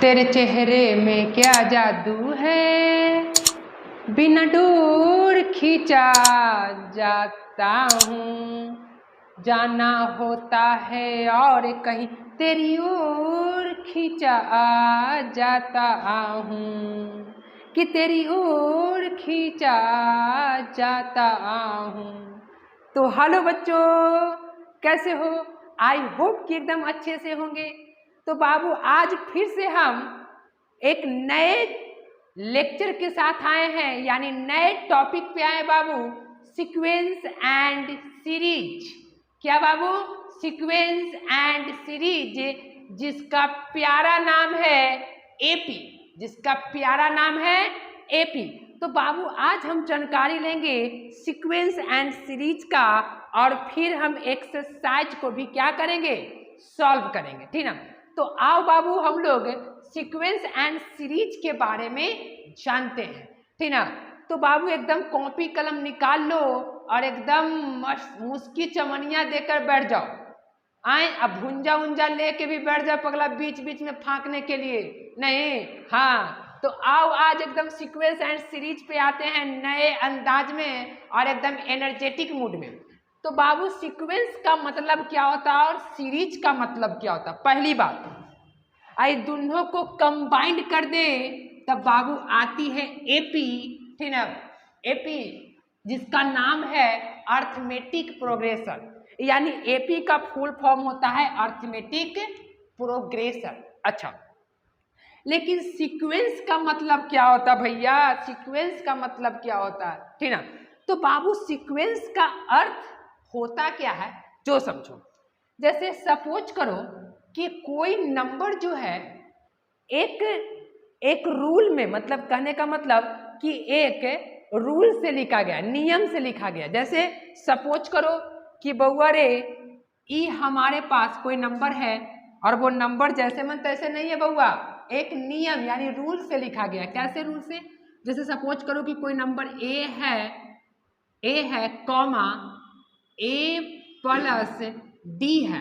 तेरे चेहरे में क्या जादू है, बिना डोर खींचा जाता हूँ, जाना होता है और कहीं तेरी ओर खींचा जाता हूँ, कि तेरी ओर खींचा जाता हूँ। तो हेलो बच्चों, कैसे हो? आई होप कि एकदम अच्छे से होंगे। तो बाबू आज फिर से हम एक नए लेक्चर के साथ आए हैं, यानी नए टॉपिक पे आए बाबू, सीक्वेंस एंड सीरीज। क्या बाबू? सीक्वेंस एंड सीरीज, जिसका प्यारा नाम है एपी, जिसका प्यारा नाम है एपी। तो बाबू आज हम जानकारी लेंगे सीक्वेंस एंड सीरीज का, और फिर हम एक्सरसाइज को भी क्या करेंगे, सॉल्व करेंगे, ठीक ना। तो आओ बाबू हम लोग सीक्वेंस एंड सीरीज के बारे में जानते हैं, ठीक ना। तो बाबू एकदम कॉपी कलम निकाल लो और एकदम मुस्की चमनिया देकर बैठ जाओ। आए अब भुंजा उंजा लेके भी बैठ जाओ पगला, बीच बीच में फांकने के लिए नहीं। हाँ तो आओ आज एकदम सीक्वेंस एंड सीरीज पे आते हैं नए अंदाज में और एकदम एनर्जेटिक मूड में। तो बाबू सीक्वेंस का मतलब क्या होता है और सीरीज का मतलब क्या होता है? पहली बात, आई दोनों को कंबाइंड कर दे तब बाबू आती है एपी, ठीक ना। एपी जिसका नाम है अर्थमेटिक प्रोग्रेशन, यानी एपी का फुल फॉर्म होता है अर्थमेटिक प्रोग्रेशन। अच्छा, लेकिन सीक्वेंस का मतलब क्या होता है भैया? सीक्वेंस का मतलब क्या होता है, ठीक ना। तो बाबू सीक्वेंस का अर्थ होता क्या है जो समझो। जैसे सपोज करो कि कोई नंबर जो है एक रूल में, मतलब कहने का मतलब कि एक रूल से लिखा गया, नियम से लिखा गया। जैसे सपोज करो कि बउआ रे ई हमारे पास कोई नंबर है और वो नंबर जैसे मन तैसे नहीं है बउआ, एक नियम यानी रूल से लिखा गया। कैसे रूल से? जैसे सपोज करो कि कोई नंबर ए है कॉमा ए प्लस डी है,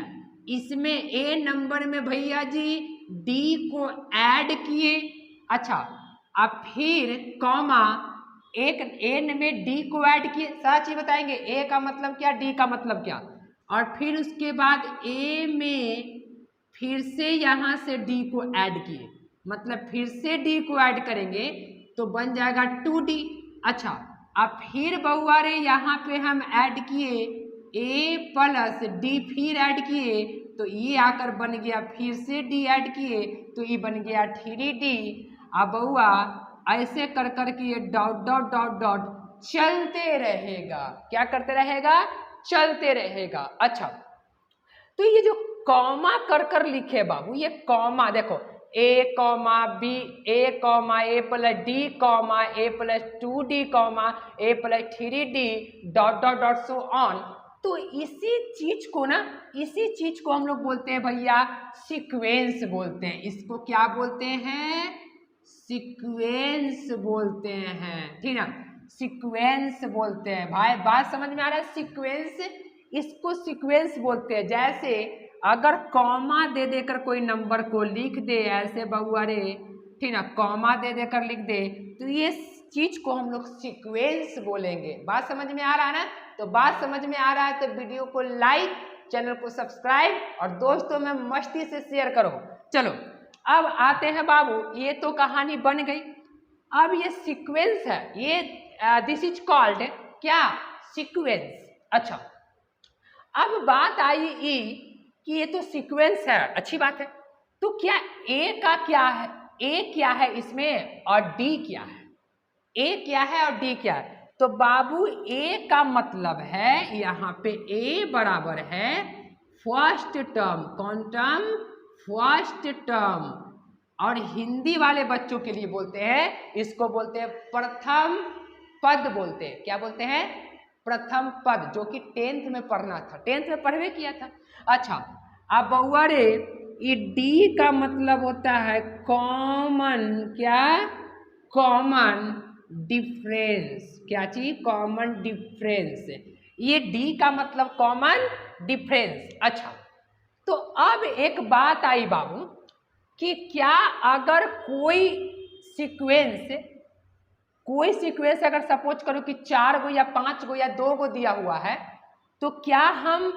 इसमें ए नंबर में भैया जी डी को ऐड किए। अच्छा, अब फिर कॉमा एक एन में डी को ऐड किए। सारा चीज बताएंगे, ए का मतलब क्या, डी का मतलब क्या, और फिर उसके बाद ए में फिर से यहाँ से डी को ऐड किए, मतलब फिर से डी को ऐड करेंगे तो बन जाएगा 2D। अच्छा, अब फिर बउआ रे यहाँ पे हम ऐड किए ए प्लस डी, फिर ऐड किए तो ये आकर बन गया, फिर से डी ऐड किए तो ये बन गया 3D। अब बउआ ऐसे कर कर के ये डॉट डॉट डॉट डॉट चलते रहेगा। क्या करते रहेगा? चलते रहेगा। अच्छा, तो ये जो कॉमा कर कर लिखे बाबू, ये कॉमा देखो, A comma B, A comma A plus D comma A plus 2D comma A plus 3D dot dot dot so on. तो इसी चीज को ना, इसी चीज को हम लोग बोलते हैं भैया सीक्वेंस बोलते हैं। इसको क्या बोलते हैं? सीक्वेंस बोलते हैं, ठीक ना। सीक्वेंस बोलते हैं भाई, बात समझ में आ रहा है? सीक्वेंस, इसको सीक्वेंस बोलते हैं। जैसे अगर कॉमा दे देकर कोई नंबर को लिख दे ऐसे बउआ रे, ठीक ना, कॉमा दे देकर लिख दे तो ये चीज को हम लोग सीक्वेंस बोलेंगे। बात समझ में आ रहा है ना? तो बात समझ में आ रहा है तो वीडियो को लाइक, चैनल को सब्सक्राइब और दोस्तों में मस्ती से शेयर करो। चलो अब आते हैं बाबू, ये तो कहानी बन गई। अब ये सीक्वेंस है, ये दिस इज कॉल्ड क्या? सीक्वेंस। अच्छा, अब बात आई कि ये तो सीक्वेंस है, अच्छी बात है, तो क्या ए का क्या है, ए क्या है इसमें और डी क्या है? ए क्या है और डी क्या है? तो बाबू ए का मतलब है यहाँ पे ए बराबर है फर्स्ट टर्म। कौन टर्म? First term. और हिंदी वाले बच्चों के लिए बोलते हैं, इसको बोलते हैं प्रथम पद बोलते हैं। क्या बोलते हैं? प्रथम पद, जो कि 10th में पढ़ना था, 10th में पढ़वे किया था। अच्छा, अब बउआ रे ये डी का मतलब होता है कॉमन, क्या? Common difference. क्या चीज? Common difference. ये डी का मतलब कॉमन डिफरेंस। अच्छा, तो अब एक बात आई बाबू कि क्या अगर कोई सीक्वेंस अगर सपोज करो कि 4 गो या 5 गो या 2 गो दिया हुआ है, तो क्या हम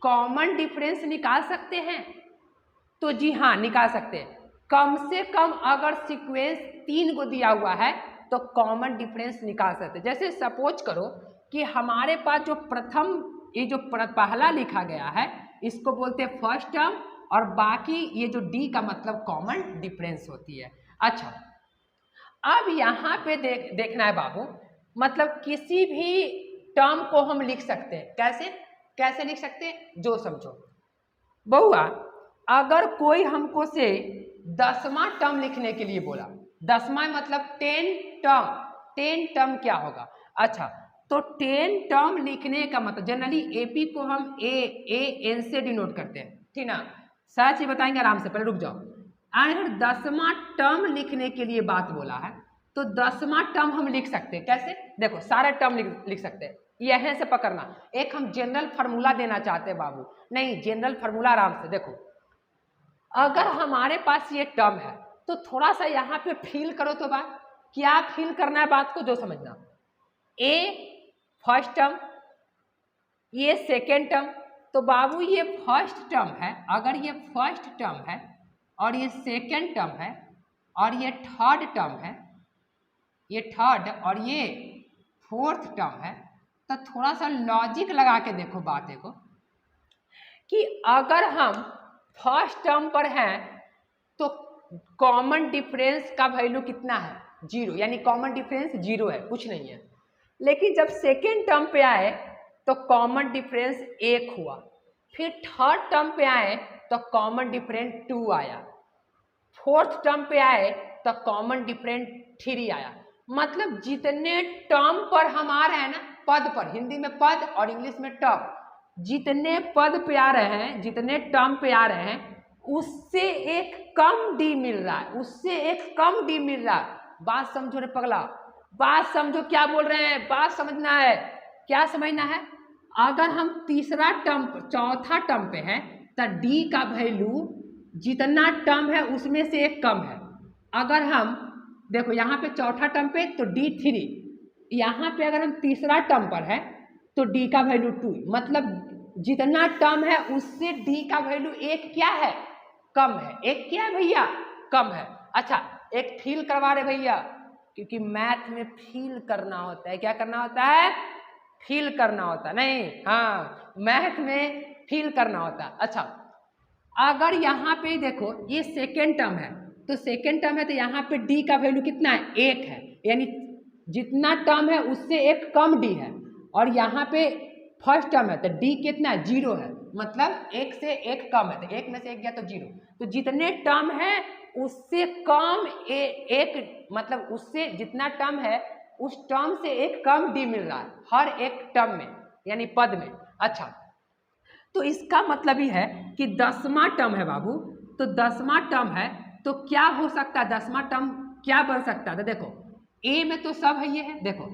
कॉमन डिफरेंस निकाल सकते हैं? तो जी हाँ, निकाल सकते हैं। कम से कम अगर सीक्वेंस 3 गो दिया हुआ है तो कॉमन डिफरेंस निकाल सकते हैं। जैसे सपोज करो कि हमारे पास जो ये जो पहला लिखा गया है इसको बोलते हैं फर्स्ट टर्म, और बाकी ये जो डी का मतलब कॉमन डिफरेंस होती है। अच्छा, अब यहाँ पे देखना है बाबू, मतलब किसी भी टर्म को हम लिख सकते हैं। कैसे लिख सकते हैं, जो समझो। बउआ, अगर कोई हमको से 10वां टर्म लिखने के लिए बोला, 10वां मतलब 10 टर्म क्या होगा? अच्छा, तो 10 टर्म लिखने का मतलब जनरली एपी को हम एन से डिनोट करते हैं, ठीक ना? सारा चीज बताएंगे आराम से, पहले रुक जाओ। अगर 10वां टर्म लिखने के लिए बात बोला है तो 10वां टर्म हम लिख सकते हैं। कैसे? देखो, सारे टर्म लिख सकते हैं। यहीं से पकड़ना, एक हम जनरल फार्मूला देना चाहते हैं बाबू। नहीं, जनरल फार्मूला आराम से देखो। अगर हमारे पास ये टर्म है तो थोड़ा सा यहाँ पे फील करो तो बात क्या फील करना है, बात को जो समझना। ए फर्स्ट टर्म, ये सेकेंड टर्म, तो बाबू ये फर्स्ट टर्म है। अगर ये फर्स्ट टर्म है और ये सेकेंड टर्म है और ये थर्ड टर्म है, ये थर्ड और ये फोर्थ टर्म है, तो थोड़ा सा लॉजिक लगा के देखो बातें को कि अगर हम फर्स्ट टर्म पर हैं तो कॉमन डिफरेंस का वैल्यू कितना है? 0, यानी कॉमन डिफरेंस 0 है, कुछ नहीं है। लेकिन जब सेकेंड टर्म पे आए तो कॉमन डिफरेंस 1 हुआ, फिर थर्ड टर्म पे आए तो कॉमन डिफरेंस 2 आया, फोर्थ टर्म पे आए तो कॉमन डिफरेंस 3 आया। मतलब जितने टर्म पर हम आ रहे हैं ना, पद पर, हिंदी में पद और इंग्लिश में टर्म, जितने पद पे आ रहे हैं, जितने टर्म पे आ रहे हैं, उससे एक कम डी मिल रहा है, उससे एक कम डी मिल रहा है। बात समझो रे पगला, बात समझो, क्या बोल रहे हैं, बात समझना है। क्या समझना है? अगर हम तीसरा टर्म, चौथा टर्म पे हैं तो डी का वैल्यू जितना टर्म है उसमें से एक कम है। अगर हम देखो यहाँ पे चौथा टर्म पे तो D3, यहाँ पे अगर हम तीसरा टर्म पर है तो D का वैल्यू 2, मतलब जितना टर्म है उससे D का वैल्यू एक क्या है? कम है। एक क्या है भैया? कम है। अच्छा, एक फील करवा रहे भैया, क्योंकि मैथ में फील करना होता है। क्या करना होता है? फील करना होता है। नहीं, हाँ, मैथ में फील करना होता है। अच्छा, अगर यहाँ पे देखो ये सेकेंड टर्म है तो सेकेंड टर्म है तो यहाँ पे डी का वैल्यू कितना है? 1 है, यानी जितना टर्म है उससे एक कम डी है। और यहाँ पे फर्स्ट टर्म है तो डी कितना है? 0 है, मतलब 1 से 1 कम है, तो 1 में से 1 गया तो 0। तो जितने टर्म है उससे कम एक, मतलब उससे जितना टर्म है उस टर्म से एक कम डी मिल रहा है हर एक टर्म में, यानी पद में। अच्छा, तो इसका मतलब ही है कि 10वां टर्म है बाबू, तो 10वां टर्म है तो क्या हो सकता है? 10वां टर्म क्या बन सकता है? तो देखो, ए में तो सब है, ये है, देखो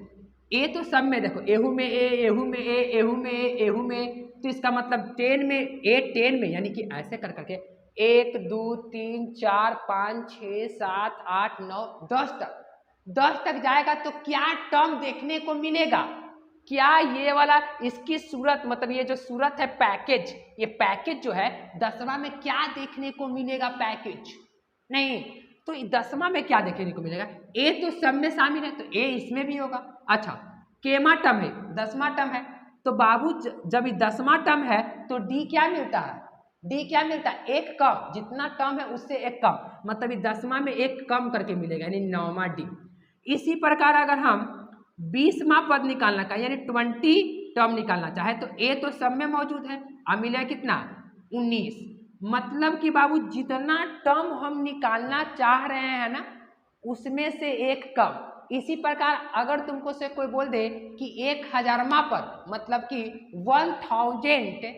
ए तो सब में, देखो एहू में ए, एहू में ए, एहू में ए, एहू में, तो इसका मतलब 10 में ए, 10 में, यानी कि ऐसे कर करके 1 2 3 4 5 6 7 8 9 10 तक जाएगा तो क्या टर्म देखने को मिलेगा? क्या ये वाला इसकी सूरत, मतलब ये जो सूरत है पैकेज, ये पैकेज जो है 10वां में क्या देखने को मिलेगा? पैकेज नहीं, तो 10वां में क्या देखने को मिलेगा? ए तो सब में शामिल है तो ए इसमें भी होगा। अच्छा, केमा टर्म है, 10वां टर्म है, तो बाबू जब 10वां टर्म है तो डी क्या मिलता है? डी क्या मिलता है? एक कम, जितना टर्म है उससे एक कम, मतलब 10वां में एक कम करके मिलेगा, यानी 9वां डी। इसी प्रकार अगर हम 20वां पद निकालना चाहे, यानी 20 टर्म निकालना चाहे, तो ए तो सब में मौजूद है, अब मिलेगा कितना? 19। मतलब कि बाबू जितना टर्म हम निकालना चाह रहे हैं ना उसमें से एक कम। इसी प्रकार अगर तुमको से कोई बोल दे कि 1000वां पद, मतलब कि 1000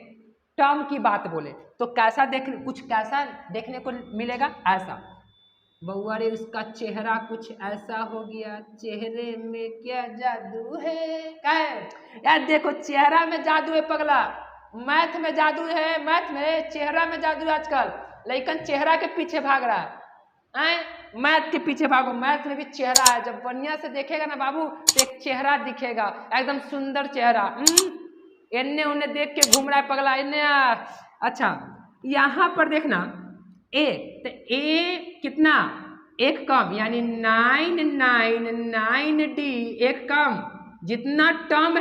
टर्म की बात बोले, तो कैसा कुछ कैसा देखने को मिलेगा? ऐसा। बउआ रे, उसका चेहरा कुछ ऐसा हो गया, चेहरे में क्या जादू है? क्या है यार? देखो, चेहरा में जादू है पगला, मैथ में जादू है, मैथ में चेहरा में जादू है आजकल। लेकिन चेहरा के पीछे भाग रहा है, मैथ के पीछे भागो, मैथ में भी चेहरा है, जब बढ़िया से देखेगा ना बाबू तो एक चेहरा दिखेगा, एकदम सुंदर चेहरा। इन्ने उन्हें देख के घूम रहा है पगला इन्ने। अच्छा यहाँ पर देखना ए, तो ए कितना एक कम, यानी 999D एक कम। जितना टर्म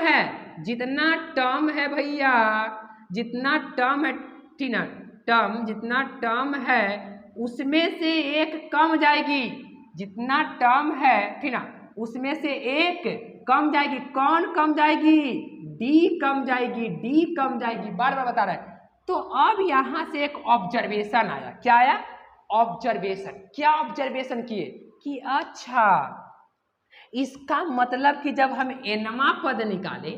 है भैया, जितना टर्म है टीना, टर्म जितना टर्म है उसमें से एक कम जाएगी, जितना टर्म है टीना उसमें से एक कम जाएगी। कौन कम जाएगी? डी कम जाएगी, डी कम जाएगी, बार बार बता रहा है। तो अब यहां से एक ऑब्जर्वेशन आया। क्या आया? ऑब्जर्वेशन। क्या ऑब्जर्वेशन किए कि अच्छा इसका मतलब कि जब हम एनवा पद निकाले,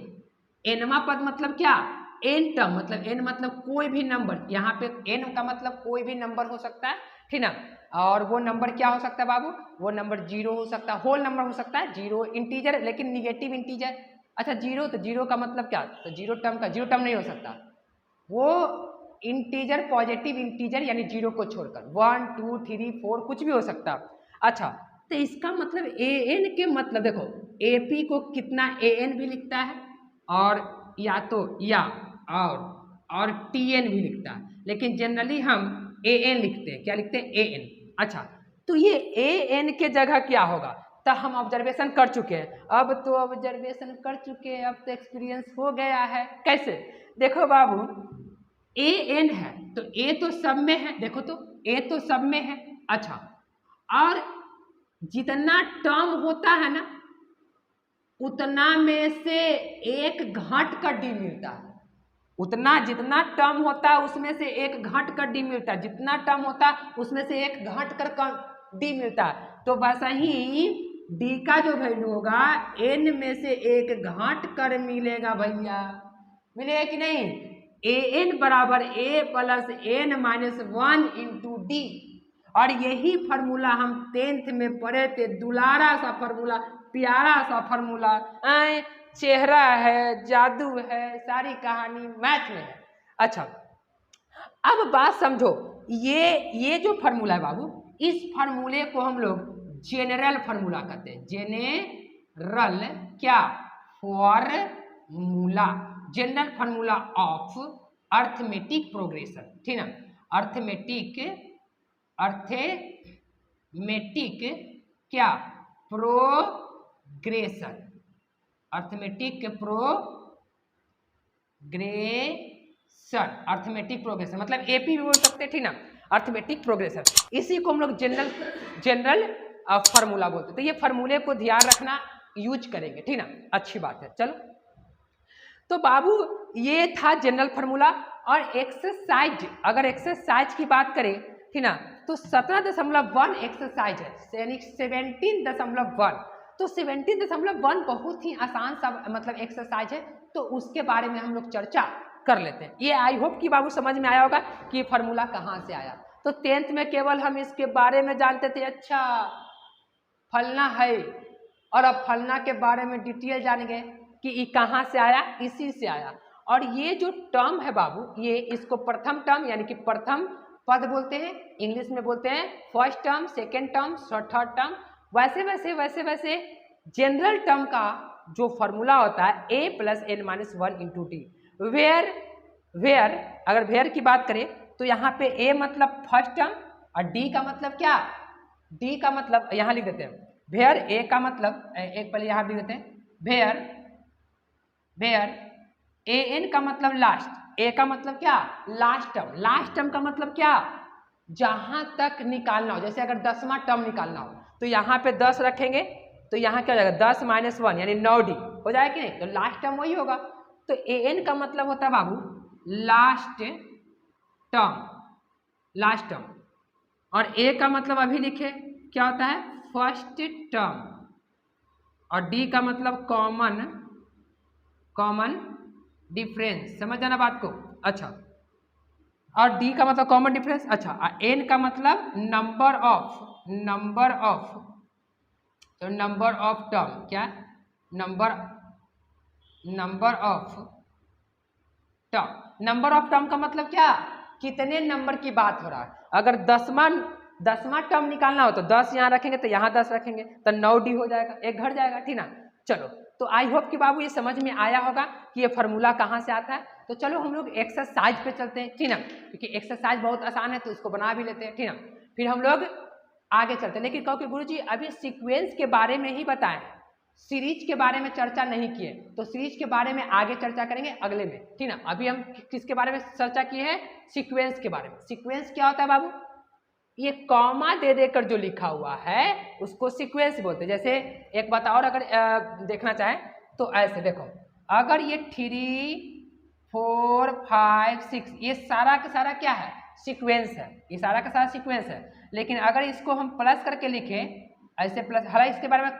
एनवा पद मतलब क्या? एन टर्म, मतलब एन मतलब कोई भी नंबर, यहाँ पे एन का मतलब कोई भी नंबर हो सकता है, ठीक ना। और वो नंबर क्या हो सकता है बाबू? वो नंबर 0 हो सकता है, होल नंबर हो सकता है, 0 इंटीजर लेकिन निगेटिव इंटीजर। अच्छा 0, तो 0 का मतलब क्या? तो 0 टर्म का 0 टर्म नहीं हो सकता, वो इंटीजर पॉजिटिव इंटीजर यानी 0 को छोड़कर 1 2 3 4 कुछ भी हो सकता। अच्छा तो इसका मतलब ए एन के मतलब देखो ए पी को कितना ए एन भी लिखता है और या तो या और टी एन भी लिखता है, लेकिन जनरली हम ए एन लिखते हैं। क्या लिखते हैं? A N. अच्छा तो ये ए एन के जगह क्या होगा? तो हम ऑब्जर्वेशन कर चुके हैं, अब तो ऑब्जर्वेशन कर चुके हैं, अब तो एक्सपीरियंस हो गया है। कैसे? देखो बाबू ए एन है तो ए तो सब में है, देखो तो ए तो सब में है। अच्छा और जितना टर्म होता है ना उतना में से एक घट कर डी मिलता है, उतना जितना टर्म होता है उसमें से एक घट कर डी मिलता है, जितना टर्म होता है उसमें से एक घट कर डी मिलता है। तो वैसा ही डी का जो वैल्यू होगा एन में से एक घट कर मिलेगा भैया, मिलेगा कि नहीं? ए एन बराबर A plus N minus 1 into D. और यही फार्मूला हम 10th में पढ़े थे, दुलारा सा फार्मूला, प्यारा सा फार्मूला। चेहरा है, जादू है, सारी कहानी मैथ में है। अच्छा अब बात समझो, ये जो फार्मूला है बाबू, इस फार्मूले को हम लोग जेनरल फार्मूला कहते हैं। जेनरल क्या? Formula, general formula of arithmetic progression, ठीक ना। अर्थमेटिक क्या? प्रोग्रेशन, अर्थमेटिक प्रोग्रेशन मतलब एपी भी बोल सकते हैं, ठीक ना। अर्थमेटिक प्रोग्रेशन, इसी को हम लोग जनरल फार्मूला बोलते हैं। तो ये फार्मूले को ध्यान रखना, यूज करेंगे, ठीक ना। अच्छी बात है। चलो तो बाबू ये था जनरल फार्मूला। और एक्सरसाइज, अगर एक्सरसाइज की बात करें, ठीक ना, तो 17.1 एक्सरसाइज है, यानी 17.1। तो 17.1 बहुत ही आसान सा मतलब एक्सरसाइज है, तो उसके बारे में हम लोग चर्चा कर लेते हैं। ये आई होप कि बाबू समझ में आया होगा कि फार्मूला कहाँ से आया। तो 10th में केवल हम इसके बारे में जानते थे, अच्छा फलना है, और अब फलना के बारे में डिटेल जान गए कि ये कहाँ से आया, इसी से आया। और ये जो टर्म है बाबू, ये इसको प्रथम टर्म यानी कि प्रथम पद बोलते हैं, इंग्लिश में बोलते हैं first term, second term, third term. वैसे जनरल टर्म का जो फॉर्मूला होता है A plus N minus 1 into D. Where अगर वेयर की बात करें तो यहाँ पे ए मतलब फर्स्ट टर्म और डी का मतलब क्या? डी का मतलब यहाँ लिख देते हैं वेयर, ए का मतलब एक पहले यहाँ लिख देते हैं वेयर ए एन का मतलब लास्ट, ए का मतलब क्या? Last term. लास्ट टर्म का मतलब क्या? जहां तक निकालना हो, जैसे अगर 10वां टर्म निकालना हो तो यहाँ पे 10 रखेंगे तो यहाँ क्या हो जाएगा 10 माइनस 1 यानी 9D हो जाएगा कि नहीं? तो लास्ट टर्म वही होगा। तो ए एन का मतलब होता है बाबू लास्ट टर्म, और ए का मतलब अभी लिखे क्या होता है? फर्स्ट टर्म, और डी का मतलब कॉमन डिफरेंस। समझ जाना बात को। अच्छा और डी का मतलब कॉमन डिफरेंस। अच्छा एन का मतलब नंबर ऑफ टर्म, क्या? नंबर ऑफ टर्म का मतलब क्या? कितने नंबर की बात हो रहा है। अगर दसवां टर्म निकालना हो तो 10 यहाँ रखेंगे तो यहाँ 10 रखेंगे तो 9D हो जाएगा, एक घट जाएगा, ठीक ना। चलो तो आई होप कि बाबू ये समझ में आया होगा कि ये फार्मूला कहाँ से आता है। तो चलो हम लोग एक्सरसाइज पे चलते हैं, ठीक ना, क्योंकि एक्सरसाइज बहुत आसान है तो इसको बना भी लेते हैं, ठीक ना। फिर हम लोग आगे चलते हैं। लेकिन कहो कि गुरुजी अभी सीक्वेंस के बारे में ही बताएं, सीरीज के बारे में चर्चा नहीं किए, तो सीरीज के बारे में आगे चर्चा करेंगे अगले में, ठीक ना। अभी हम किसके बारे में चर्चा किए हैं, सीक्वेंस के बारे में। सीक्वेंस क्या होता है बाबू, ये कॉमा दे देकर जो लिखा हुआ है उसको सीक्वेंस बोलते हैं। जैसे एक बात और अगर देखना चाहे तो ऐसे देखो, अगर ये 3, 4, 5, 6 ये सारा का सारा क्या है, सीक्वेंस है, ये सारा का सारा सीक्वेंस है। लेकिन अगर इसको हम प्लस करके लिखें ऐसे प्लस, हालांकि इसके बारे में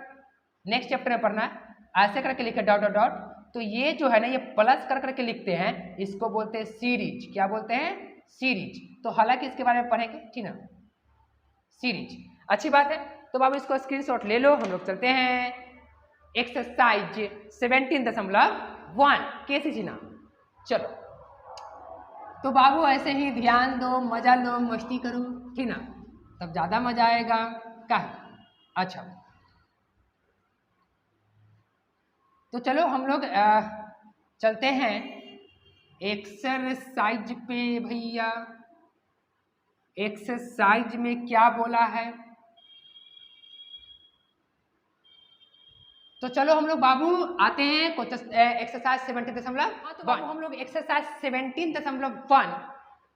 नेक्स्ट चैप्टर में पढ़ना है, ऐसे करके लिखे डॉट डॉट डॉट, तो ये जो है ना ये प्लस कर करके लिखते हैं, इसको बोलते हैं सीरीज। क्या बोलते हैं, सीरीज। तो हालांकि इसके बारे में पढ़ेंगे, ठीक ना, सीरीज। अच्छी बात है। तो बाबू इसको स्क्रीनशॉट ले लो, हम लोग चलते हैं एक्सरसाइज 17.1 कैसे जीना। चलो तो बाबू ऐसे ही ध्यान दो, मजा लो, मस्ती करो, ठीक ना, तब ज्यादा मजा आएगा। क्या अच्छा, तो चलो हम लोग चलते हैं एक्सरसाइज पे भैया। एक्सरसाइज में क्या बोला है, तो चलो हम लोग बाबू आते हैं एक्सरसाइज 17.1। हाँ तो बाबू हम लोग एक्सरसाइज 17.1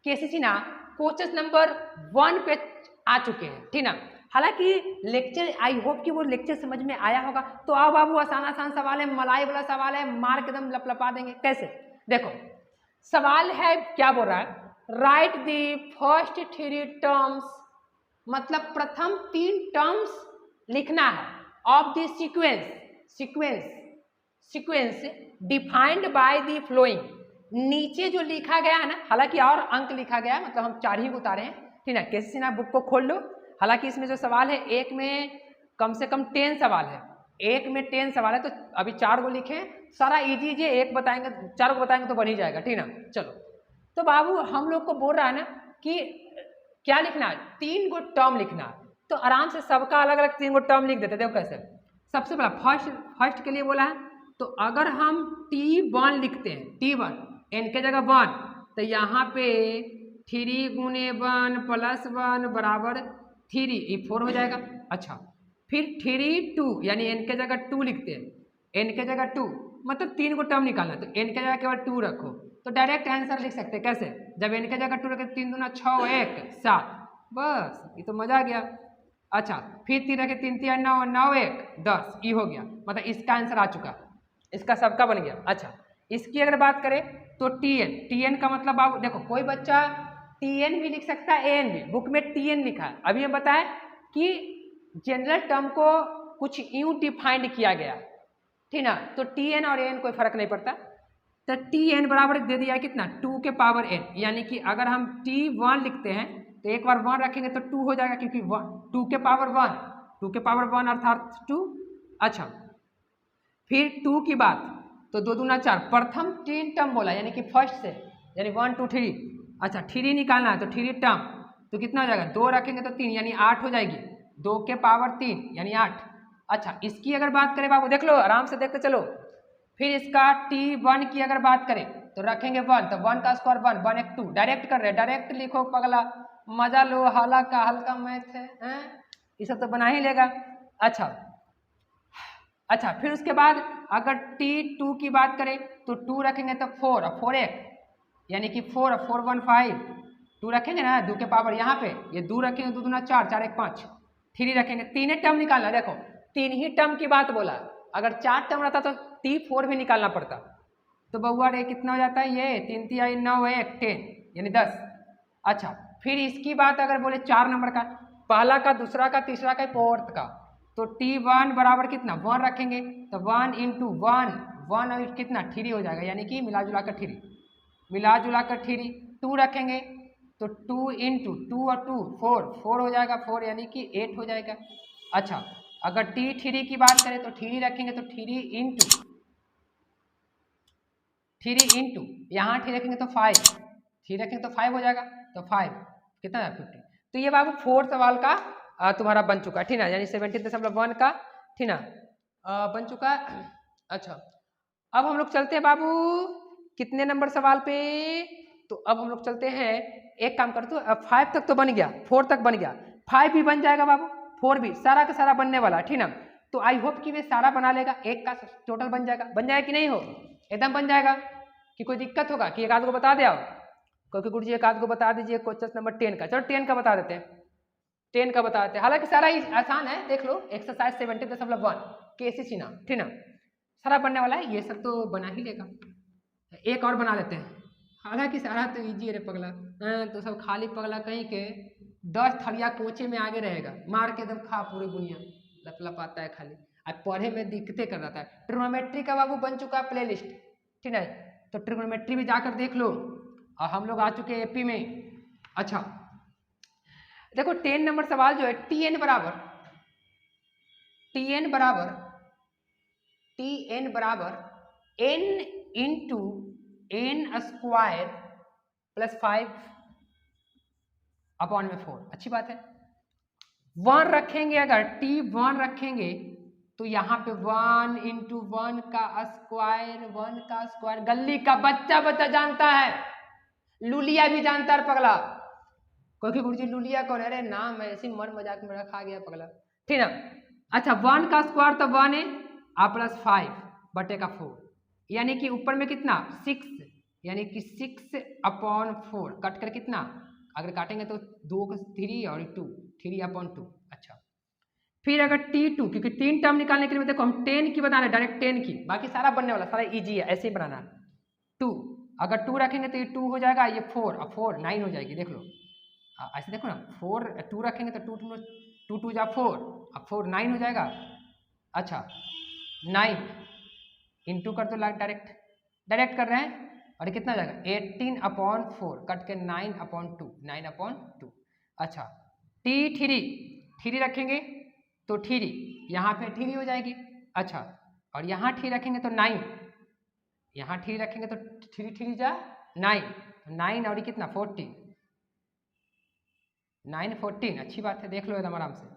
केसीसी ना क्वेश्चन नंबर 1 पे आ चुके हैं, ठीक ना। हालांकि लेक्चर आई होप कि वो लेक्चर समझ में आया होगा। तो आओ बाबू, आसान आसान सवाल है, मलाई वाला सवाल है, मार के एकदम लपलपा देंगे। कैसे, देखो सवाल है क्या बोल रहा है, राइट दी फर्स्ट 3 टर्म्स, मतलब प्रथम 3 टर्म्स लिखना है of the sequence defined by the flowing. नीचे जो लिखा गया है ना, हालांकि और अंक लिखा गया है, मतलब हम 4 ही उतारे हैं, ठीक ना। कैसे ना बुक को खोल लो। हालांकि इसमें जो सवाल है एक में कम से कम 10 सवाल है, एक में 10 सवाल है, तो अभी 4 को लिखे, सारा इजी इजी, एक बताएंगे 4 को बताएंगे तो बन ही जाएगा, ठीक ना। चलो तो बाबू हम लोग को बोल रहा है ना कि क्या लिखना है, 3 गो टर्म लिखना, तो आराम से सबका अलग अलग 3 गो टर्म लिख देते। देखो कैसे, सबसे पहला फर्स्ट के लिए बोला है, तो अगर हम T1 लिखते हैं, T1 n के जगह 1, तो यहाँ पे 3 गुने 1 + 1 बराबर 3, ये 4 हो जाएगा। अच्छा, फिर 3 2 यानी n के जगह 2 लिखते हैं, n के जगह 2 मतलब 3 को टर्म निकालना, तो n के जगह केवल 2 रखो, तो डायरेक्ट आंसर लिख सकते हैं। कैसे, जब n के जगह 2 रखे 3 दूना 6 1 7, बस ये तो मजा आ गया। अच्छा, फिर 3 रखे 3 3 9 9 1 10, ये हो गया, मतलब इसका आंसर आ चुका, इसका सबका बन गया। अच्छा, इसकी अगर बात करें तो TN का मतलब बाबू देखो, कोई बच्चा TN भी लिख सकता है, AN भी, बुक में TN लिखा है। अभी हम बताएं कि जनरल टर्म को कुछ यूं डिफाइंड किया गया, ठीक ना, तो TN और AN कोई फर्क नहीं पड़ता। तो TN बराबर दे दिया कितना, 2 के पावर n, यानी कि अगर हम T1 लिखते हैं तो एक बार 1 रखेंगे तो 2 हो जाएगा, क्योंकि 2 के पावर 1 अर्थात 2। अच्छा, फिर 2 की बात, तो 2 दूना 4, प्रथम 3 टर्म बोला, यानी कि फर्स्ट से, यानी 1 2 3। अच्छा, 3 निकालना है तो 3 टर्म, तो कितना हो जाएगा, 2 रखेंगे तो 3 यानी 8 हो जाएगी, 2 के पावर 3 यानी 8। अच्छा, इसकी अगर बात करें बाबू, देख लो आराम से देखते चलो। फिर इसका T1 की अगर बात करें तो रखेंगे 1, तो 1 का स्क्वायर 1 1 1 2, डायरेक्ट कर रहे, डायरेक्ट लिखो पगला, मजा लो, हल्का मैथ है, ये सब तो बना ही लेगा। अच्छा, फिर उसके बाद अगर T2 की बात करें तो 2 रखेंगे तो 4 और 4 1, यानी कि 4 और 4 1 5, 2 रखेंगे ना 2 के पावर, यहाँ पे ये 2 रखेंगे 2 दूना 4 4 1 5, 3 रखेंगे, 3 टर्म निकालना। देखो 3 ही टर्म की बात बोला, अगर 4 टर्म रहता तो T4 भी निकालना पड़ता, तो बउआ रे कितना हो जाता है, ये 3 3 9 1 10 यानी 10। अच्छा, फिर इसकी बात अगर बोले 4 नंबर का, पहला का, दूसरा का, तीसरा का, फोर्थ का, तो T1 बराबर कितना 1 रखेंगे, तो 1 × 1 और कितना 3 हो जाएगा, यानी कि मिला जुला कर 3। 2 रखेंगे तो 2 × 2 और 2 4 हो जाएगा, 4 यानी कि 8 हो जाएगा। अच्छा, अगर T3 की बात करें तो 3 रखेंगे तो 3 × यहाँ 3 रखेंगे तो 5, 3 रखेंगे तो 5 हो जाएगा, तो 5 कितना है 50। तो ये बाबू 4 सवाल का तुम्हारा बन चुका है, ठीक ना, यानी 17.1 का, ठीक ना, बन चुका है। अच्छा, अब हम लोग चलते हैं बाबू कितने नंबर सवाल पे, तो अब हम लोग चलते हैं, एक काम कर, तो 5 तक तो बन गया, 4 तक बन गया, 5 भी बन जाएगा बाबू, 4 भी, सारा का सारा बनने वाला, ठीक ना। तो आई होप कि वे सारा बना लेगा, एक का टोटल बन जाएगा कि नहीं हो, एकदम बन जाएगा, कि कोई दिक्कत होगा कि एक आध को बता दे आओ, क्योंकि गुरु जी एक आध को बता दीजिए क्वेश्चन नंबर 10 का, चलो 10 का बता देते हैं, 10 का बता देते हैं, हालांकि सारा ही आसान है, देख लो, एक्सरसाइज 17.1 केसी सिन्हा, ठीक ना, सारा बनने वाला है, ये सब तो बना ही लेगा, एक और बना लेते हैं, हालांकि सारा तो इजी है रे पगला, तो सब खाली पगला कहीं के 10 थरिया कोचे में आगे रहेगा, मार के एकदम खा पूरी दुनिया, लपलपाता है खाली, अब पढ़े में दिक्कतें कर रहा है। ट्रिग्नोमेट्री का बाबू बन चुका है प्लेलिस्ट, ठीक है, तो ट्रिग्नोमेट्री भी जाकर देख लो, और हम लोग आ चुके हैं एपी में। अच्छा देखो 10 नंबर सवाल जो है, TN बराबर n into n square plus 5 upon में 4, अच्छी बात है। 1 रखेंगे, अगर T1 रखेंगे तो यहाँ पे 1 इंटू 1 का स्क्वायर, गली का बच्चा जानता है, लुलिया भी जानता है पगला, क्योंकि गुरुजी लुलिया कौन है, अरे नाम है ऐसी मन मजाक में रखा गया पगला, ठीक ना। अच्छा 1 का स्क्वायर तो 1 है, प्लस 5 बटे का 4, यानी कि ऊपर में कितना 6, यानी कि 6 अपॉन 4 कट कर कितना, अगर काटेंगे तो 2 को 3 और 2, 3 अपॉन 2। अच्छा फिर अगर T2, क्योंकि 3 टर्म निकालने के लिए देखो हम 10 की बता रहे, डायरेक्ट 10 की, बाकी सारा बनने वाला, सारा इजी है, ऐसे ही बनाना। 2 अगर 2 रखेंगे तो ये 2 हो जाएगा, ये 4 और 4 9 हो जाएगी, देख लो ऐसे देखो ना, 2 रखेंगे तो 2 2 जा 4 और 4 9 हो जाएगा। अच्छा 9 इंटू कर दो, डायरेक्ट कर रहे हैं, और कितना हो जाएगा 18 अपॉन 4 कट के 9 अपॉन 2। अच्छा T3 रखेंगे तो 3 यहाँ पे 3 हो जाएगी। अच्छा और यहाँ 3 रखेंगे तो 9, यहाँ 3 रखेंगे तो 3 जा 9, 9 और कितना 14, 9 14, अच्छी बात है, देख लो एकदम आराम से।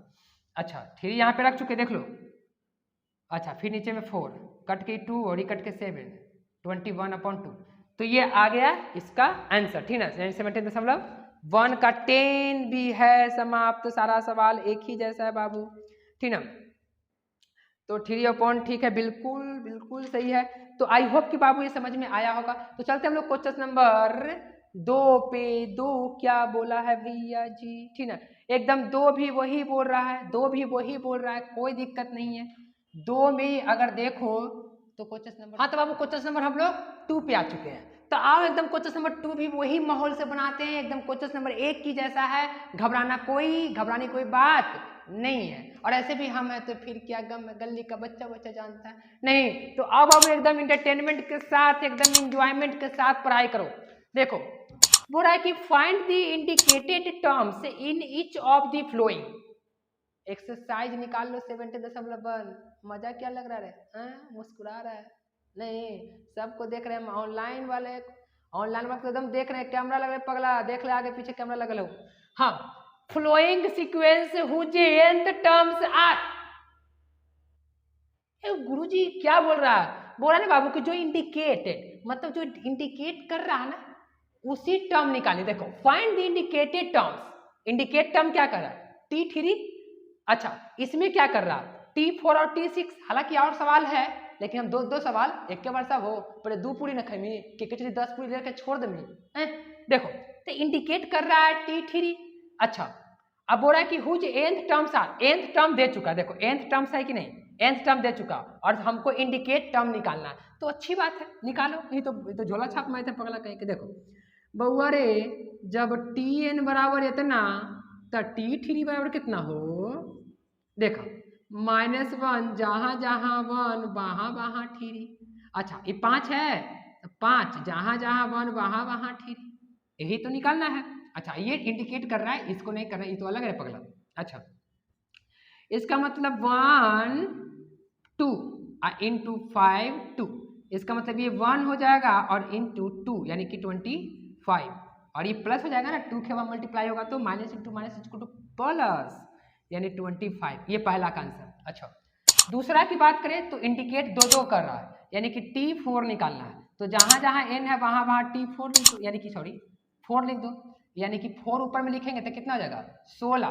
अच्छा 3 यहाँ पे रख चुके, देख लो। अच्छा फिर नीचे में 4 कट के 2 और कट के 7, 21 अपॉन 2, तो ये आ गया इसका आंसर, ठीक है। 17.1 का 10 भी है समाप्त, तो सारा सवाल एक ही जैसा है बाबू, ठीक ना। तो 3 अपॉन, ठीक है, बिल्कुल सही है। तो आई होप कि बाबू ये समझ में आया होगा। तो चलते हम लोग क्वेश्चन नंबर 2 पे। 2 क्या बोला है भैया जी, ठीक ना, एकदम 2 भी वही बोल रहा है, कोई दिक्कत नहीं है। 2 में अगर देखो तो क्वेश्चन नंबर, हाँ तो बाबू क्वेश्चन नंबर हम लोग 2 पे आ चुके हैं। तो आओ एकदम क्वेश्चन नंबर 2 भी वही माहौल से बनाते हैं, एकदम क्वेश्चन नंबर 1 की जैसा है, घबराने कोई बात नहीं है। और ऐसे भी हम है तो फिर क्या गम है, गली का बच्चा जानता है नहीं। तो अब एकदम इंटरटेनमेंट के साथ, एकदम इंजॉयमेंट के साथ पढ़ाई करो। देखो बोल रहा है कि find the indicated terms in each of the flowing. Exercise निकाल लो 70.1। मजा क्या लग रहा है, मुस्कुरा रहा है, नहीं सबको देख रहे हैं, ऑनलाइन वाले तो एकदम देख रहे हैं, कैमरा लग रहा है पगला, देख ले आगे पीछे कैमरा लगा लो। हाँ following sequence whose nth terms are. गुरुजी क्या बोल रहा है, बोला ना बाबू कि जो इंडिकेटेड, मतलब जो इंडिकेट कर रहा है ना उसी टर्म निकालिए। देखो find the indicated terms, indicate term क्या कर रहा है T3, अच्छा इसमें क्या कर रहा है T4 और T6। हालांकि और सवाल है लेकिन हम दो सवाल एक के बार सब हो, पहले 2 पूरी न खाई कि 10 पूरी लेकर छोड़ दे। देखो तो इंडिकेट कर रहा है T3। अच्छा अब बोल रहा है कि whose nth terms are, nth term दे चुका, देखो nth टर्म्स है कि नहीं, nth टर्म दे चुका और हमको इंडिकेट टर्म निकालना है, तो अच्छी बात है निकालो। नहीं तो झोला छाप में थे पगला कहीं के। देखो बउआ रे जब Tn बराबर इतना तो T3 बराबर कितना हो, देखो -1 जहाँ 1 वहाँ 3। अच्छा ये 5 है तो 5 जहाँ 1 वहाँ 3, यही तो निकालना है। अच्छा ये इंडिकेट कर रहा है, इसको नहीं कर रहा है, ये तो अलग है पगला। अच्छा इसका मतलब 1 2 इंटू 5 2, इसका मतलब ये 1 हो जाएगा और इंटू 2 यानी कि 25, और ये प्लस हो जाएगा ना, 2 के बाद मल्टीप्लाई होगा तो minus into minus equal two plus, यानी 25। ये पहला का आंसर। अच्छा, दूसरा की बात करें तो इंडिकेट 2 कर रहा है, यानी कि T4 निकालना है। तो जहां जहां n है वहां वहां T4 लिख दो, यानी कि सॉरी 4 लिख दो, यानी कि 4 ऊपर में लिखेंगे तो कितना हो जाएगा 16।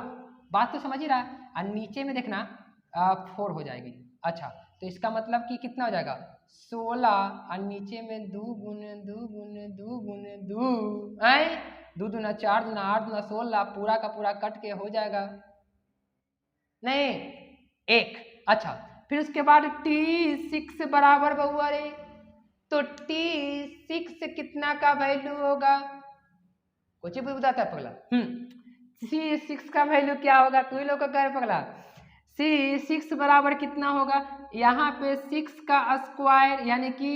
बात तो समझ ही रहा है। और नीचे में देखना 4 हो जाएगी। अच्छा, तो इसका मतलब कि कितना हो जाएगा 16, और नीचे में 2 गुने 2 गुने 2 गुने 2, 2 दूना 4 दूना 8 दूना 16, पूरा का पूरा कट के हो जाएगा नहीं 1। अच्छा, फिर उसके बाद T6 बराबर बहुआ रे, तो T6 कितना का वैल्यू होगा, कुछ भी बताता है पगला। C6 का वैल्यू क्या होगा, तू ही लोग का कह पगला। C6 बराबर कितना होगा, यहाँ पे 6 का स्क्वायर, यानी कि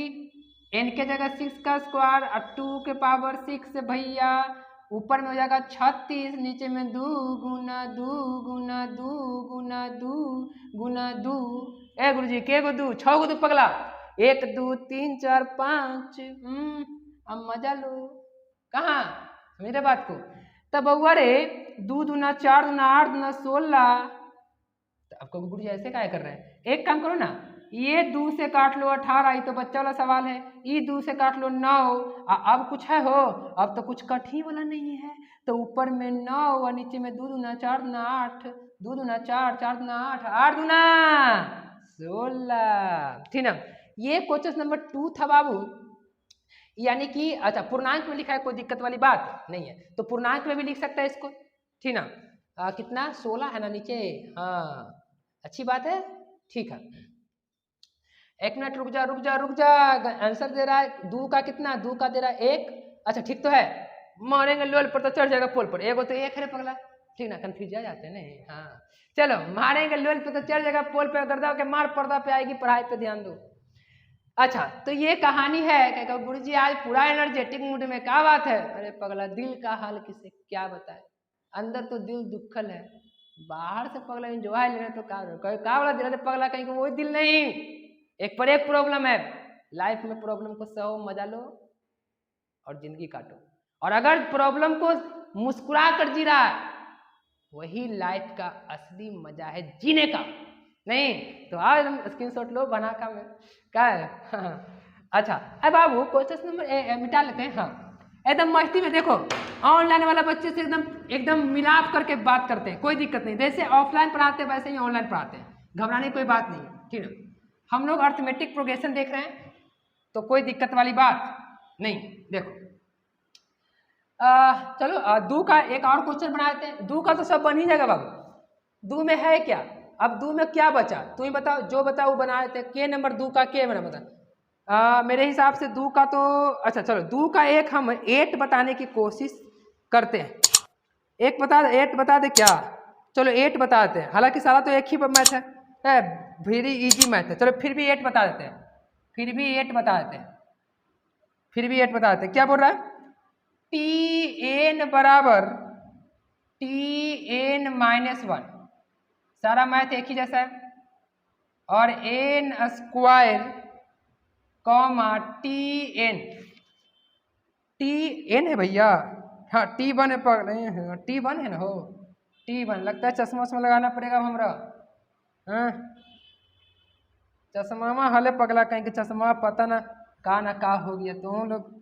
n के जगह 6 का स्क्वायर और 2 के पावर 6 भैया, ऊपर में हो जाएगा 36, नीचे में 2 गुना 2 गुना 2 गुना 2 गुना 2। ए गुरुजी के गो 2, 6 गो 2 पगला, 1 2 3 4 5। अब मजा लो, कहाँ मेरे बात को। तब बउआ रे 2 दूना 4 दूना 8 दूना 16। तो आपको गुरुजी ऐसे क्या कर रहे हैं, एक काम करो ना, ये 2 से काट लो 18, ये तो बच्चा वाला सवाल है। ये 2 से काट लो 9, अब कुछ है हो, अब तो कुछ कट ही वाला नहीं है। तो ऊपर में 9 और नीचे में 2 दूना 4 दूना 8, 2 दूना 4 4 दूना 8 8 दूना 16, ठीक ना। ये क्वेश्चन नंबर 2 था बाबू, यानी कि अच्छा पूर्णांक में लिखा है, कोई दिक्कत वाली बात नहीं है, तो पूर्णांक में भी लिख सकता है इसको, ठीक ना। कितना 16 है ना नीचे, हाँ अच्छी बात है, ठीक है। 1 मिनट रुक जा रुक जा रुक जा, आंसर दे रहा है 2 का कितना, 2 का दे रहा है 1। अच्छा ठीक तो है, मारेंगे लोल पर तो चढ़ जाएगा पोल पर, एगो तो 1 है पगला, ठीक ना, कंफ्यूज आ जाते हैं नहीं। हाँ चलो, मारेंगे लोल पर तो चढ़ जाएगा पोल पर, गर्दा के मार पर्दा पे आएगी, पढ़ाई पे ध्यान दो। अच्छा, तो ये कहानी है क्या गुरुजी आज पूरा एनर्जेटिक मूड में, क्या बात है। अरे पगला दिल का हाल किसे क्या बताए, अंदर तो दिल दुखल है, बाहर से पगला एंजॉय ले रहे तो क्या वाला दिल है पगला, कहीं को वही दिल नहीं। एक पर एक प्रॉब्लम है लाइफ में, प्रॉब्लम को सहो, मजा लो और जिंदगी काटो। और अगर प्रॉब्लम को मुस्कुरा कर जी रहा है, वही लाइफ का असली मजा है जीने का। नहीं तो आज हम स्क्रीनशॉट लो बना का में क्या है। अच्छा अब बाबू क्वेश्चन नंबर मिटा लेते हैं। हाँ एकदम मस्ती में देखो, ऑनलाइन वाला बच्चे से एकदम एकदम मिलाप करके बात करते हैं, कोई दिक्कत नहीं। जैसे ऑफलाइन पढ़ाते हैं वैसे ही ऑनलाइन पढ़ाते हैं, घबराने की कोई बात नहीं, ठीक है। हम लोग अर्थमेटिक प्रोग्रेशन देख रहे हैं तो कोई दिक्कत वाली बात नहीं। देखो चलो 2 का एक और क्वेश्चन बना देते हैं। 2 का तो सब बन ही जाएगा बाबू, 2 में है क्या, अब 2 में क्या बचा तुम ही बताओ, जो बताओ वो बना देते हैं। के नंबर 2 का के बना बता, मेरे हिसाब से 2 का तो अच्छा चलो 2 का एक हम 8 बताने की कोशिश करते हैं। 8 बता दे क्या, चलो 8 बता देते हैं, हालांकि सारा तो एक ही मैथ है, वेरी इजी मैथ है। चलो फिर भी 8 बता देते हैं, फिर भी 8 बता देते हैं, फिर भी 8 बता देते हैं। क्या बोल रहा है, Tn बराबर Tn -1, सारा मैथ एक ही जैसा है, और n square comma Tn, Tn है भैया, हाँ T1 है पर नहीं है, T1 है ना हो, T1 लगता है चश्मा उश्मा लगाना पड़ेगा हमरा। हाँ चश्मा हले पगला, कहीं के चश्मा पता ना का हो गया, तो हम लोग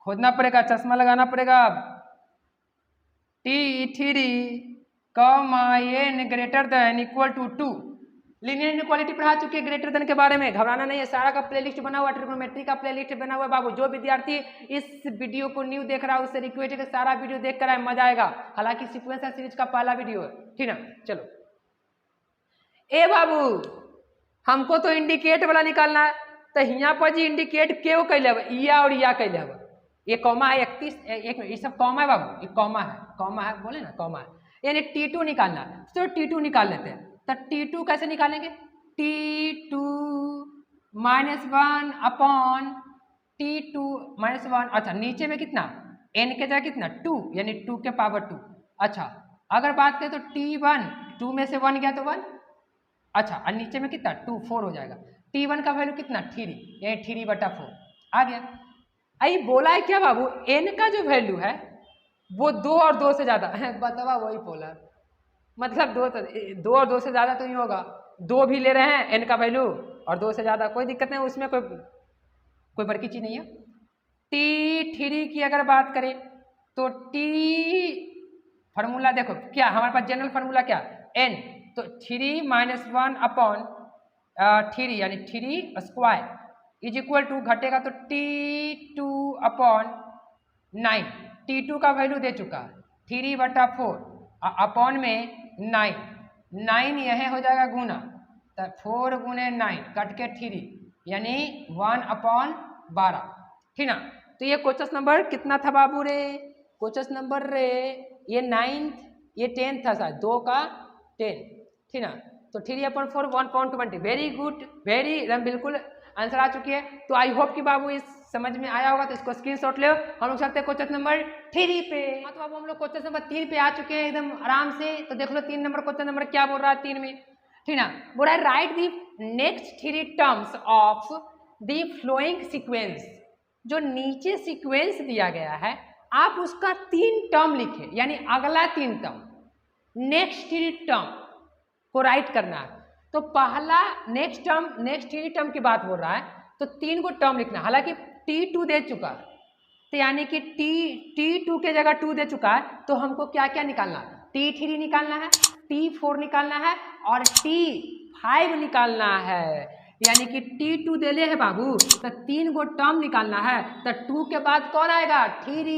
खोदना पड़ेगा, चश्मा लगाना पड़ेगा। T3 comma n greater than equal to 2, linear inequality पढ़ा चुके हैं ग्रेटर देन के बारे में, घबराना नहीं है, सारा का प्लेलिस्ट बना हुआ, ट्रिग्नोमेट्री का प्लेलिस्ट बना हुआ बाबू। जो विद्यार्थी इस वीडियो को न्यू देख रहा है उससे रिक्वेस्ट है कि सारा वीडियो देख कर आए, मजा आएगा। हालांकि सीक्वेंसर सीरीज का पहला वीडियो है, ठीक ना। चलो ए बाबू हमको तो इंडिकेट वाला निकालना है, तो यहाँ पर जी इंडिकेट क्यों कैले हब, या और या कैले हब, ये कॉमा है 31, एक मिनट, ये सब कॉमा है बाबू, ये कॉमा है बोले ना कॉमा है, यानी T2 निकालना है, तो T2 निकाल लेते हैं। तो T2 कैसे निकालेंगे, T2 -1 अपॉन T2 -1। अच्छा नीचे में कितना, n के जगह कितना 2, यानी 2 के पावर 2। अच्छा अगर बात करें तो T1, 2 में से 1 गया तो 1, अच्छा और नीचे में कितना 2, 4 हो जाएगा। T1 का वैल्यू कितना 3, यानी 3/4 आ गया। आई बोला है क्या बाबू, n का जो वैल्यू है वो 2 और 2 से ज़्यादा है, बतावा वही पोलर, मतलब 2 और 2 से ज़्यादा तो ही होगा, 2 भी ले रहे हैं n का वैल्यू और 2 से ज़्यादा, कोई दिक्कत नहीं, उसमें कोई बड़ी चीज़ नहीं है। T3 की अगर बात करें तो T फार्मूला देखो क्या हमारे पास जनरल फार्मूला क्या n, तो 3 - 1 अपॉन 3 यानी 3 स्क्वायर इज इक्वल टू घटेगा तो T2 अपॉन 9, T2 का वैल्यू दे चुका 3/4 अपॉन में 9 यह हो जाएगा गुना, तो 4 गुने 9 कट के 3 यानी 1/12, ठीक ना। तो ये क्वेश्चन नंबर कितना था बाबू रे, क्वेश्चन नंबर रे ये 9th ये 10th था शायद, 2 का 10, ठीक ना। तो 3/4 1/20, वेरी गुड, वेरी एकदम बिल्कुल आंसर आ चुकी है। तो आई होप कि बाबू इस समझ में आया होगा, तो इसको स्क्रीनशॉट ले, हम लोग चलते हैं क्वेश्चन नंबर 3 पे। हाँ तो बाबू हम लोग क्वेश्चन नंबर 3 पे आ चुके हैं एकदम आराम से। तो देख लो 3 नंबर क्वेश्चन नंबर क्या बोल रहा है 3 में, ठीक ना। बोल रहा है right the next 3 terms of the flowing sequence, जो नीचे सीक्वेंस दिया गया है आप उसका 3 टर्म लिखे, यानी अगला 3 टर्म, नेक्स्ट 3 टर्म को राइट करना है। तो पहला नेक्स्ट 3 टर्म की बात बोल रहा है, तो 3 को टर्म लिखना, हालांकि T2 दे चुका है, तो यानी कि T2 के जगह 2 दे चुका है, तो हमको क्या क्या निकालना है, T3 निकालना है, T4 निकालना है और T5 निकालना है, यानी कि T2 दे ले है बाबू, तो 3 को टर्म निकालना है, तो 2 के बाद कौन आएगा 3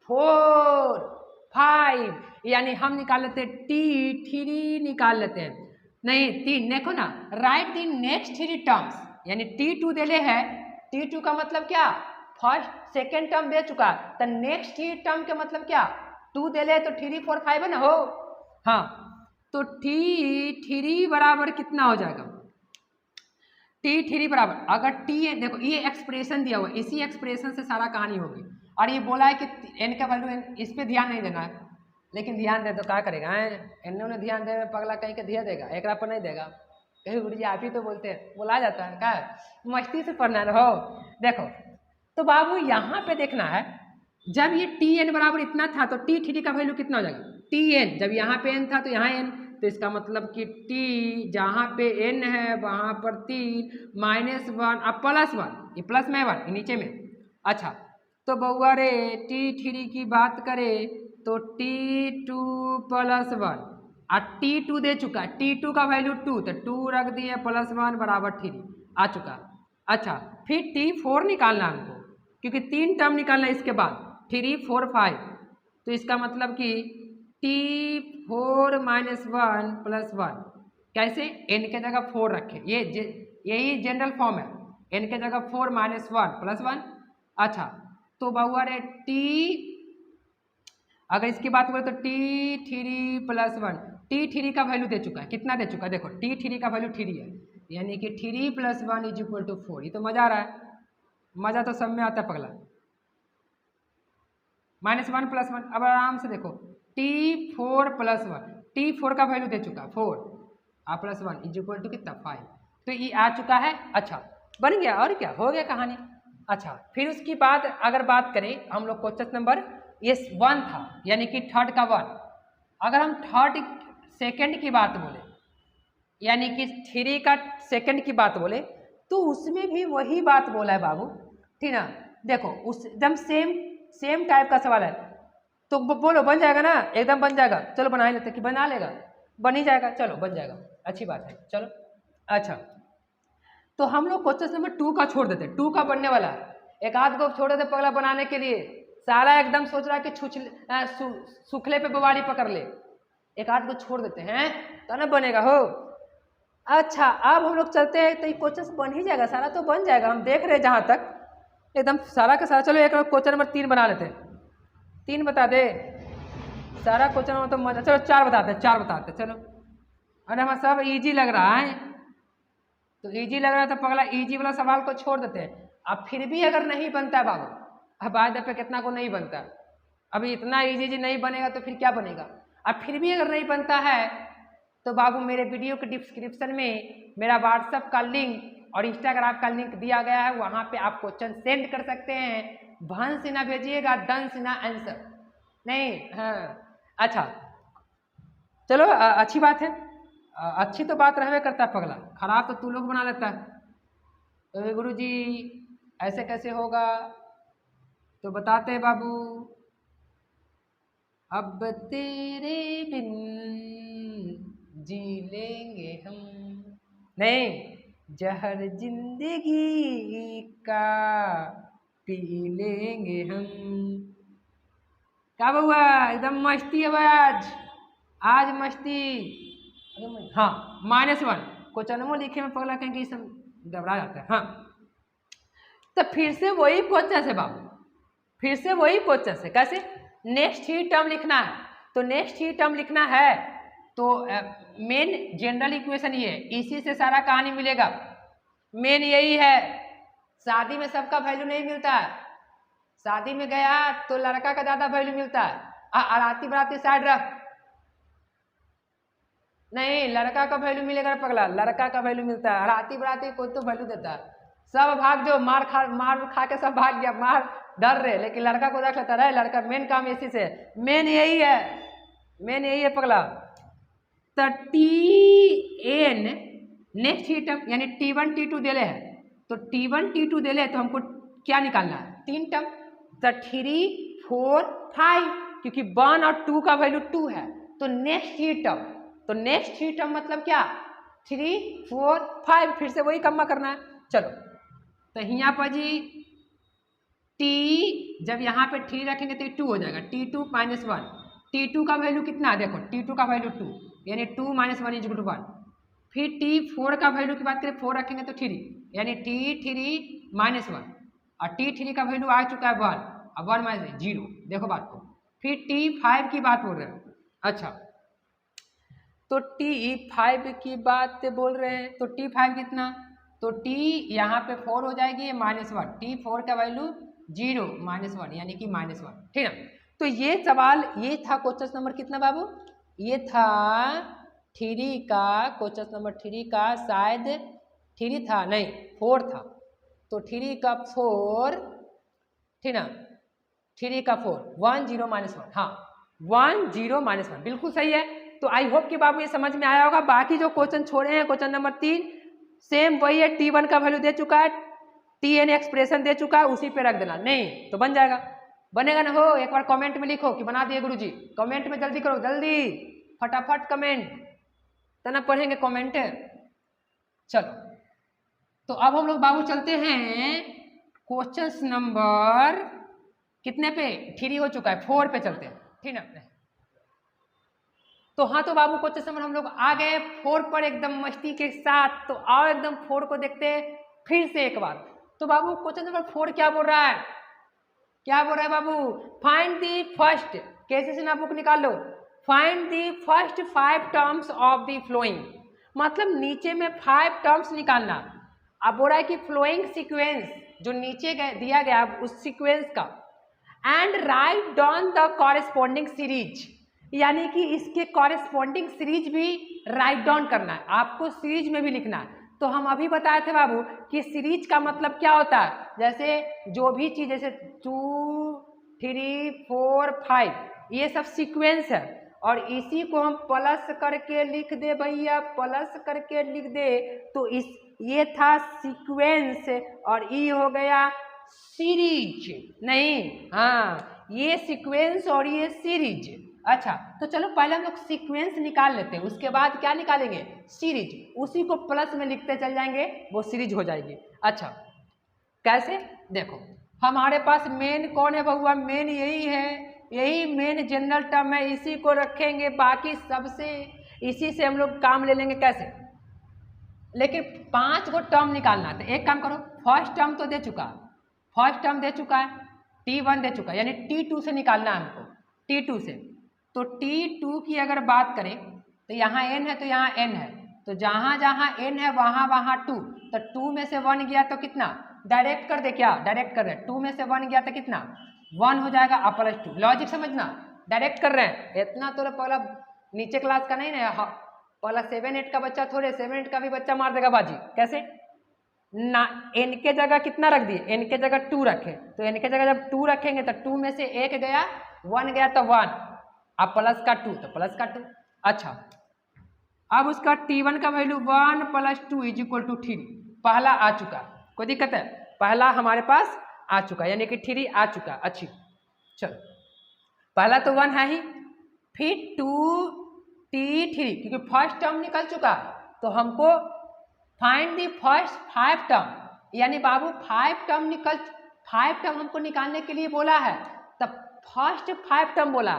4 5, यानी हम निकाल लेते हैं T3 निकाल लेते हैं, नहीं 3 देखो ना, राइट दी नेक्स्ट 3 टर्म्स, यानी T2 दे ले है, T2 का मतलब क्या फर्स्ट सेकेंड टर्म दे चुका, तो नेक्स्ट 3 टर्म के मतलब क्या 2 दे ले तो 3 4 5 है ना हो, हाँ तो T3 बराबर कितना हो जाएगा, T3 बराबर अगर T देखो ये एक्सप्रेशन दिया हुआ, इसी एक्सप्रेशन से सारा कहानी होगी, और ये बोला है कि n का वैल्यू, इस पे ध्यान नहीं देना है, लेकिन ध्यान दे तो क्या करेगा, एन ने ध्यान दे पगला कहीं के दिया देगा, एक पर नहीं देगा, कहीं गुरु जी आप ही तो बोलते हैं, बोला जाता है क्या, मस्ती से पढ़ना रहो। देखो तो बाबू यहाँ पे देखना है, जब ये Tn बराबर इतना था तो T3 का वैल्यू कितना हो जाएगा Tn, जब यहाँ पे n था तो यहाँ n, तो इसका मतलब कि T जहाँ पे n है वहाँ पर 3 -1 अब +1, ये प्लस में 1 ये नीचे में, अच्छा तो बउआ रे T3 की बात करें तो T2 + 1 और T2 दे चुका, T2 का वैल्यू 2, तो 2 रख दिए +1 बराबर 3 आ चुका। अच्छा फिर T4 निकालना हमको, क्योंकि 3 टर्म निकालना है इसके बाद 3 4 5, तो इसका मतलब कि T4 - 1 + 1 कैसे, n के जगह 4 रखें, यही जनरल फॉर्म है, n के जगह 4 - 1 + 1। अच्छा तो बउआ रे अगर इसकी बात करें तो T3 + 1, T3 का वैल्यू दे चुका है, कितना दे चुका है देखो, T3 का वैल्यू 3 है, यानी कि 3 + 1 = 4, ये तो मजा आ रहा है, मजा तो सब में आता है पगला, -1 + 1, अब आराम से देखो T4 + 1, T4 का वैल्यू दे चुका 4 + 1 = कितना 5, तो ये आ चुका है। अच्छा बन गया, और क्या हो गया कहानी। अच्छा फिर उसकी बाद अगर बात करें हम लोग क्वेश्चन नंबर ये 1 था, यानी कि थर्ड का 1, अगर हम थर्ड सेकंड की बात बोले, यानी कि 3 का सेकंड की बात बोले, तो उसमें भी वही बात बोला है बाबू, ठीक ना। देखो उस एकदम सेम टाइप का सवाल है, तो बोलो बन जाएगा ना, एकदम बन जाएगा, चलो बना ही लेते, कि बना लेगा, बन ही जाएगा, चलो बन जाएगा, अच्छी बात है चलो। अच्छा तो हम लोग क्वेश्चन नंबर 2 का छोड़ देते, 2 का बनने वाला है, एक आध को छोड़ देते पगला बनाने के लिए, सारा एकदम सोच रहा है कि सूखले पे बवाली पकड़ ले, एक आध को छोड़ देते हैं तो ना बनेगा हो। अच्छा अब हम लोग चलते हैं, तो ये क्वेश्चन बन ही जाएगा, सारा तो बन जाएगा, हम देख रहे हैं जहाँ तक एकदम सारा का सारा। चलो एक क्वेश्चन नंबर 3 बना लेते हैं, 3 बता दे, सारा क्वेश्चन में तो मजा, चलो 4 बताते हैं, 4 बताते हैं चलो, अरे हमारा सब ईजी लग रहा है, तो ईजी लग रहा है तो पगला ईजी वाला सवाल को छोड़ देते हैं। अब फिर भी अगर नहीं बनता है बाबू, अब आज दफे कितना को नहीं बनता, अभी इतना ईजी नहीं बनेगा तो फिर क्या बनेगा। अब फिर भी अगर नहीं बनता है तो बाबू मेरे वीडियो के डिस्क्रिप्शन में मेरा व्हाट्सएप का लिंक और इंस्टाग्राम का लिंक दिया गया है, वहाँ पे आप क्वेश्चन सेंड कर सकते हैं, भन से ना भेजिएगा, दन से ना आंसर, नहीं, हाँ अच्छा चलो अच्छी बात है। अच्छी तो बात रहबे करता है पगला, खराब तो तू लोग बना लेता है। तो गुरु जी ऐसे कैसे होगा, तो बताते हैं बाबू। अब तेरे बिन जी लेंगे हम, नहीं, जहर जिंदगी का पी लेंगे हम। क्या बउआ, एकदम मस्ती है भाई आज, आज मस्ती। हाँ -1 क्वेश्चन लिखे में पगला कहेंगे सब घबरा जाता है। हाँ तो फिर से वही क्वेश्चन है बाबू, फिर से वही क्वेश्चन है। कैसे, नेक्स्ट ही टर्म लिखना है, तो नेक्स्ट ही टर्म लिखना है तो मेन जनरल इक्वेशन ये, इसी से सारा कहानी मिलेगा। मेन यही है, शादी में सबका वैल्यू नहीं मिलता है, शादी में गया तो लड़का का ज्यादा वैल्यू मिलता है। आराती बराती साइड रख, नहीं लड़का का वैल्यू मिलेगा पगला, लड़का का वैल्यू मिलता है, आराती बराती कोई तो वैल्यू देता है। सब भाग जो मार खा के सब भाग गया, मार डर रहे, लेकिन लड़का को रख लेता है, लड़का मेन काम इसी से, मेन यही है, मेन यही है पगला। तो TN नेक्स्ट ही टर्म यानी T1 T2 देले है, तो T1 T2 देले तो हमको क्या निकालना है, 3 टर्म, तो 3 4 5, क्योंकि 1 और 2 का वैल्यू 2 है, तो नेक्स्ट ही टर्म, तो नेक्स्ट ही टर्म मतलब क्या, 3 4 5, फिर से वही कम्मा करना है। चलो तो यहाँ पर जी T जब यहाँ पे 3 रखेंगे तो 2 हो जाएगा, T2 -1, T2 का वैल्यू कितना, देखो T2 का वैल्यू 2 यानी 2 - 1 = 1। फिर T4 का वैल्यू की बात करें, 4 रखेंगे तो 3 यानी T3 -1, और T3 का वैल्यू आ चुका है 1, अब 1 - 0, देखो बात को। फिर T5 की बात बोल रहे हैं, अच्छा तो T5 की बात बोल रहे हैं, तो T5 कितना, तो T यहाँ पे 4 हो जाएगी, -1, T4 का वैल्यू 0 -1 यानी कि -1, ठीक है। तो ये सवाल, ये था क्वेश्चन नंबर कितना बाबू, ये था 3 का, क्वेश्चन नंबर 3 का, शायद 3 था, नहीं 4 था, तो 3 का 4, ठीक ना, 3 का 4, 1 0 -1, हाँ 1 0 -1 बिल्कुल सही है। तो आई होप कि बाबू ये समझ में आया होगा। बाकी जो क्वेश्चन छोड़े हैं, क्वेश्चन नंबर 3 सेम वही है, T1 का वैल्यू दे चुका है, TN एक्सप्रेशन दे चुका है, उसी पे रख देना, नहीं तो बन जाएगा, बनेगा ना हो। एक बार कमेंट में लिखो कि बना दिए गुरुजी, कमेंट में जल्दी करो, जल्दी फटाफट कमेंट, तना पढ़ेंगे कमेंट। चलो तो अब हम लोग बाबू चलते हैं क्वेश्चन नंबर कितने पे, 3 हो चुका है, 4 पे चलते हैं, ठीक है। तो हाँ तो बाबू क्वेश्चन नंबर हम लोग आ गए 4 पर एकदम मस्ती के साथ। तो आओ एकदम 4 को देखते हैं फिर से एक बार। तो बाबू क्वेश्चन नंबर 4 क्या बोल रहा है, क्या बोल रहा है बाबू, फाइंड दी फर्स्ट, कैसे से ना बुक निकाल लो, find the first 5 terms of the following, मतलब नीचे में 5 टर्म्स निकालना। अब बोल रहा है कि फ्लोइंग सीक्वेंस जो नीचे दिया गया उस सीक्वेंस का, and write down the corresponding series, यानी कि इसके कॉरेस्पॉन्डिंग सीरीज भी राइट डाउन करना है, आपको सीरीज में भी लिखना है। तो हम अभी बताए थे बाबू कि सीरीज का मतलब क्या होता है, जैसे जो भी चीज जैसे 2 3 4 5 ये सब सीक्वेंस है, और इसी को हम प्लस करके लिख दे भैया, प्लस करके लिख दे, तो इस ये था सीक्वेंस और ये हो गया सीरीज, नहीं हाँ ये सीक्वेंस और ये सीरीज। अच्छा तो चलो पहले हम लोग सीक्वेंस निकाल लेते हैं, उसके बाद क्या निकालेंगे, सीरीज, उसी को प्लस में लिखते चल जाएंगे, वो सीरीज हो जाएगी। अच्छा कैसे, देखो हमारे पास मेन कौन है बउआ, मेन यही है, यही मेन जनरल टर्म है, इसी को रखेंगे, बाकी सबसे इसी से हम लोग काम ले लेंगे। कैसे, लेकिन 5 को टर्म निकालना है, तो एक काम करो, फर्स्ट टर्म तो दे चुका, फर्स्ट टर्म दे चुका है, T1 दे चुका है, यानी T2 से निकालना है हमको, T2 से। तो T2 की अगर बात करें तो यहाँ n है तो यहाँ n है, तो जहाँ जहाँ n है वहाँ वहाँ 2, तो 2 में से 1 गया तो कितना, डायरेक्ट कर दे, क्या डायरेक्ट कर रहे हैं, 2 में से 1 गया तो कितना 1 हो जाएगा, और +2, लॉजिक समझना, डायरेक्ट कर रहे हैं, इतना तो पहला नीचे क्लास का नहीं ना, पहला 7 8 का बच्चा थोड़े 7 8 का भी बच्चा मार देगा बाजी। कैसे, ना n के जगह कितना रख दिए, n के जगह 2 रखे, तो n के जगह जब 2 रखेंगे तो 2 में से 1 गया, 1 गया तो 1, अब प्लस का 2 तो प्लस का 2। अच्छा, अब उसका t1 का वैल्यू 1 + 2 = 3, पहला आ चुका, कोई दिक्कत है, पहला हमारे पास आ चुका यानी कि 3 आ चुका। अच्छी, चलो पहला तो 1 है ही, फिर 2t3 क्योंकि फर्स्ट टर्म निकल चुका, तो हमको फाइंड दी फर्स्ट 5 टर्म, यानी बाबू 5 टर्म हमको निकालने के लिए बोला है, तब फर्स्ट 5 टर्म बोला,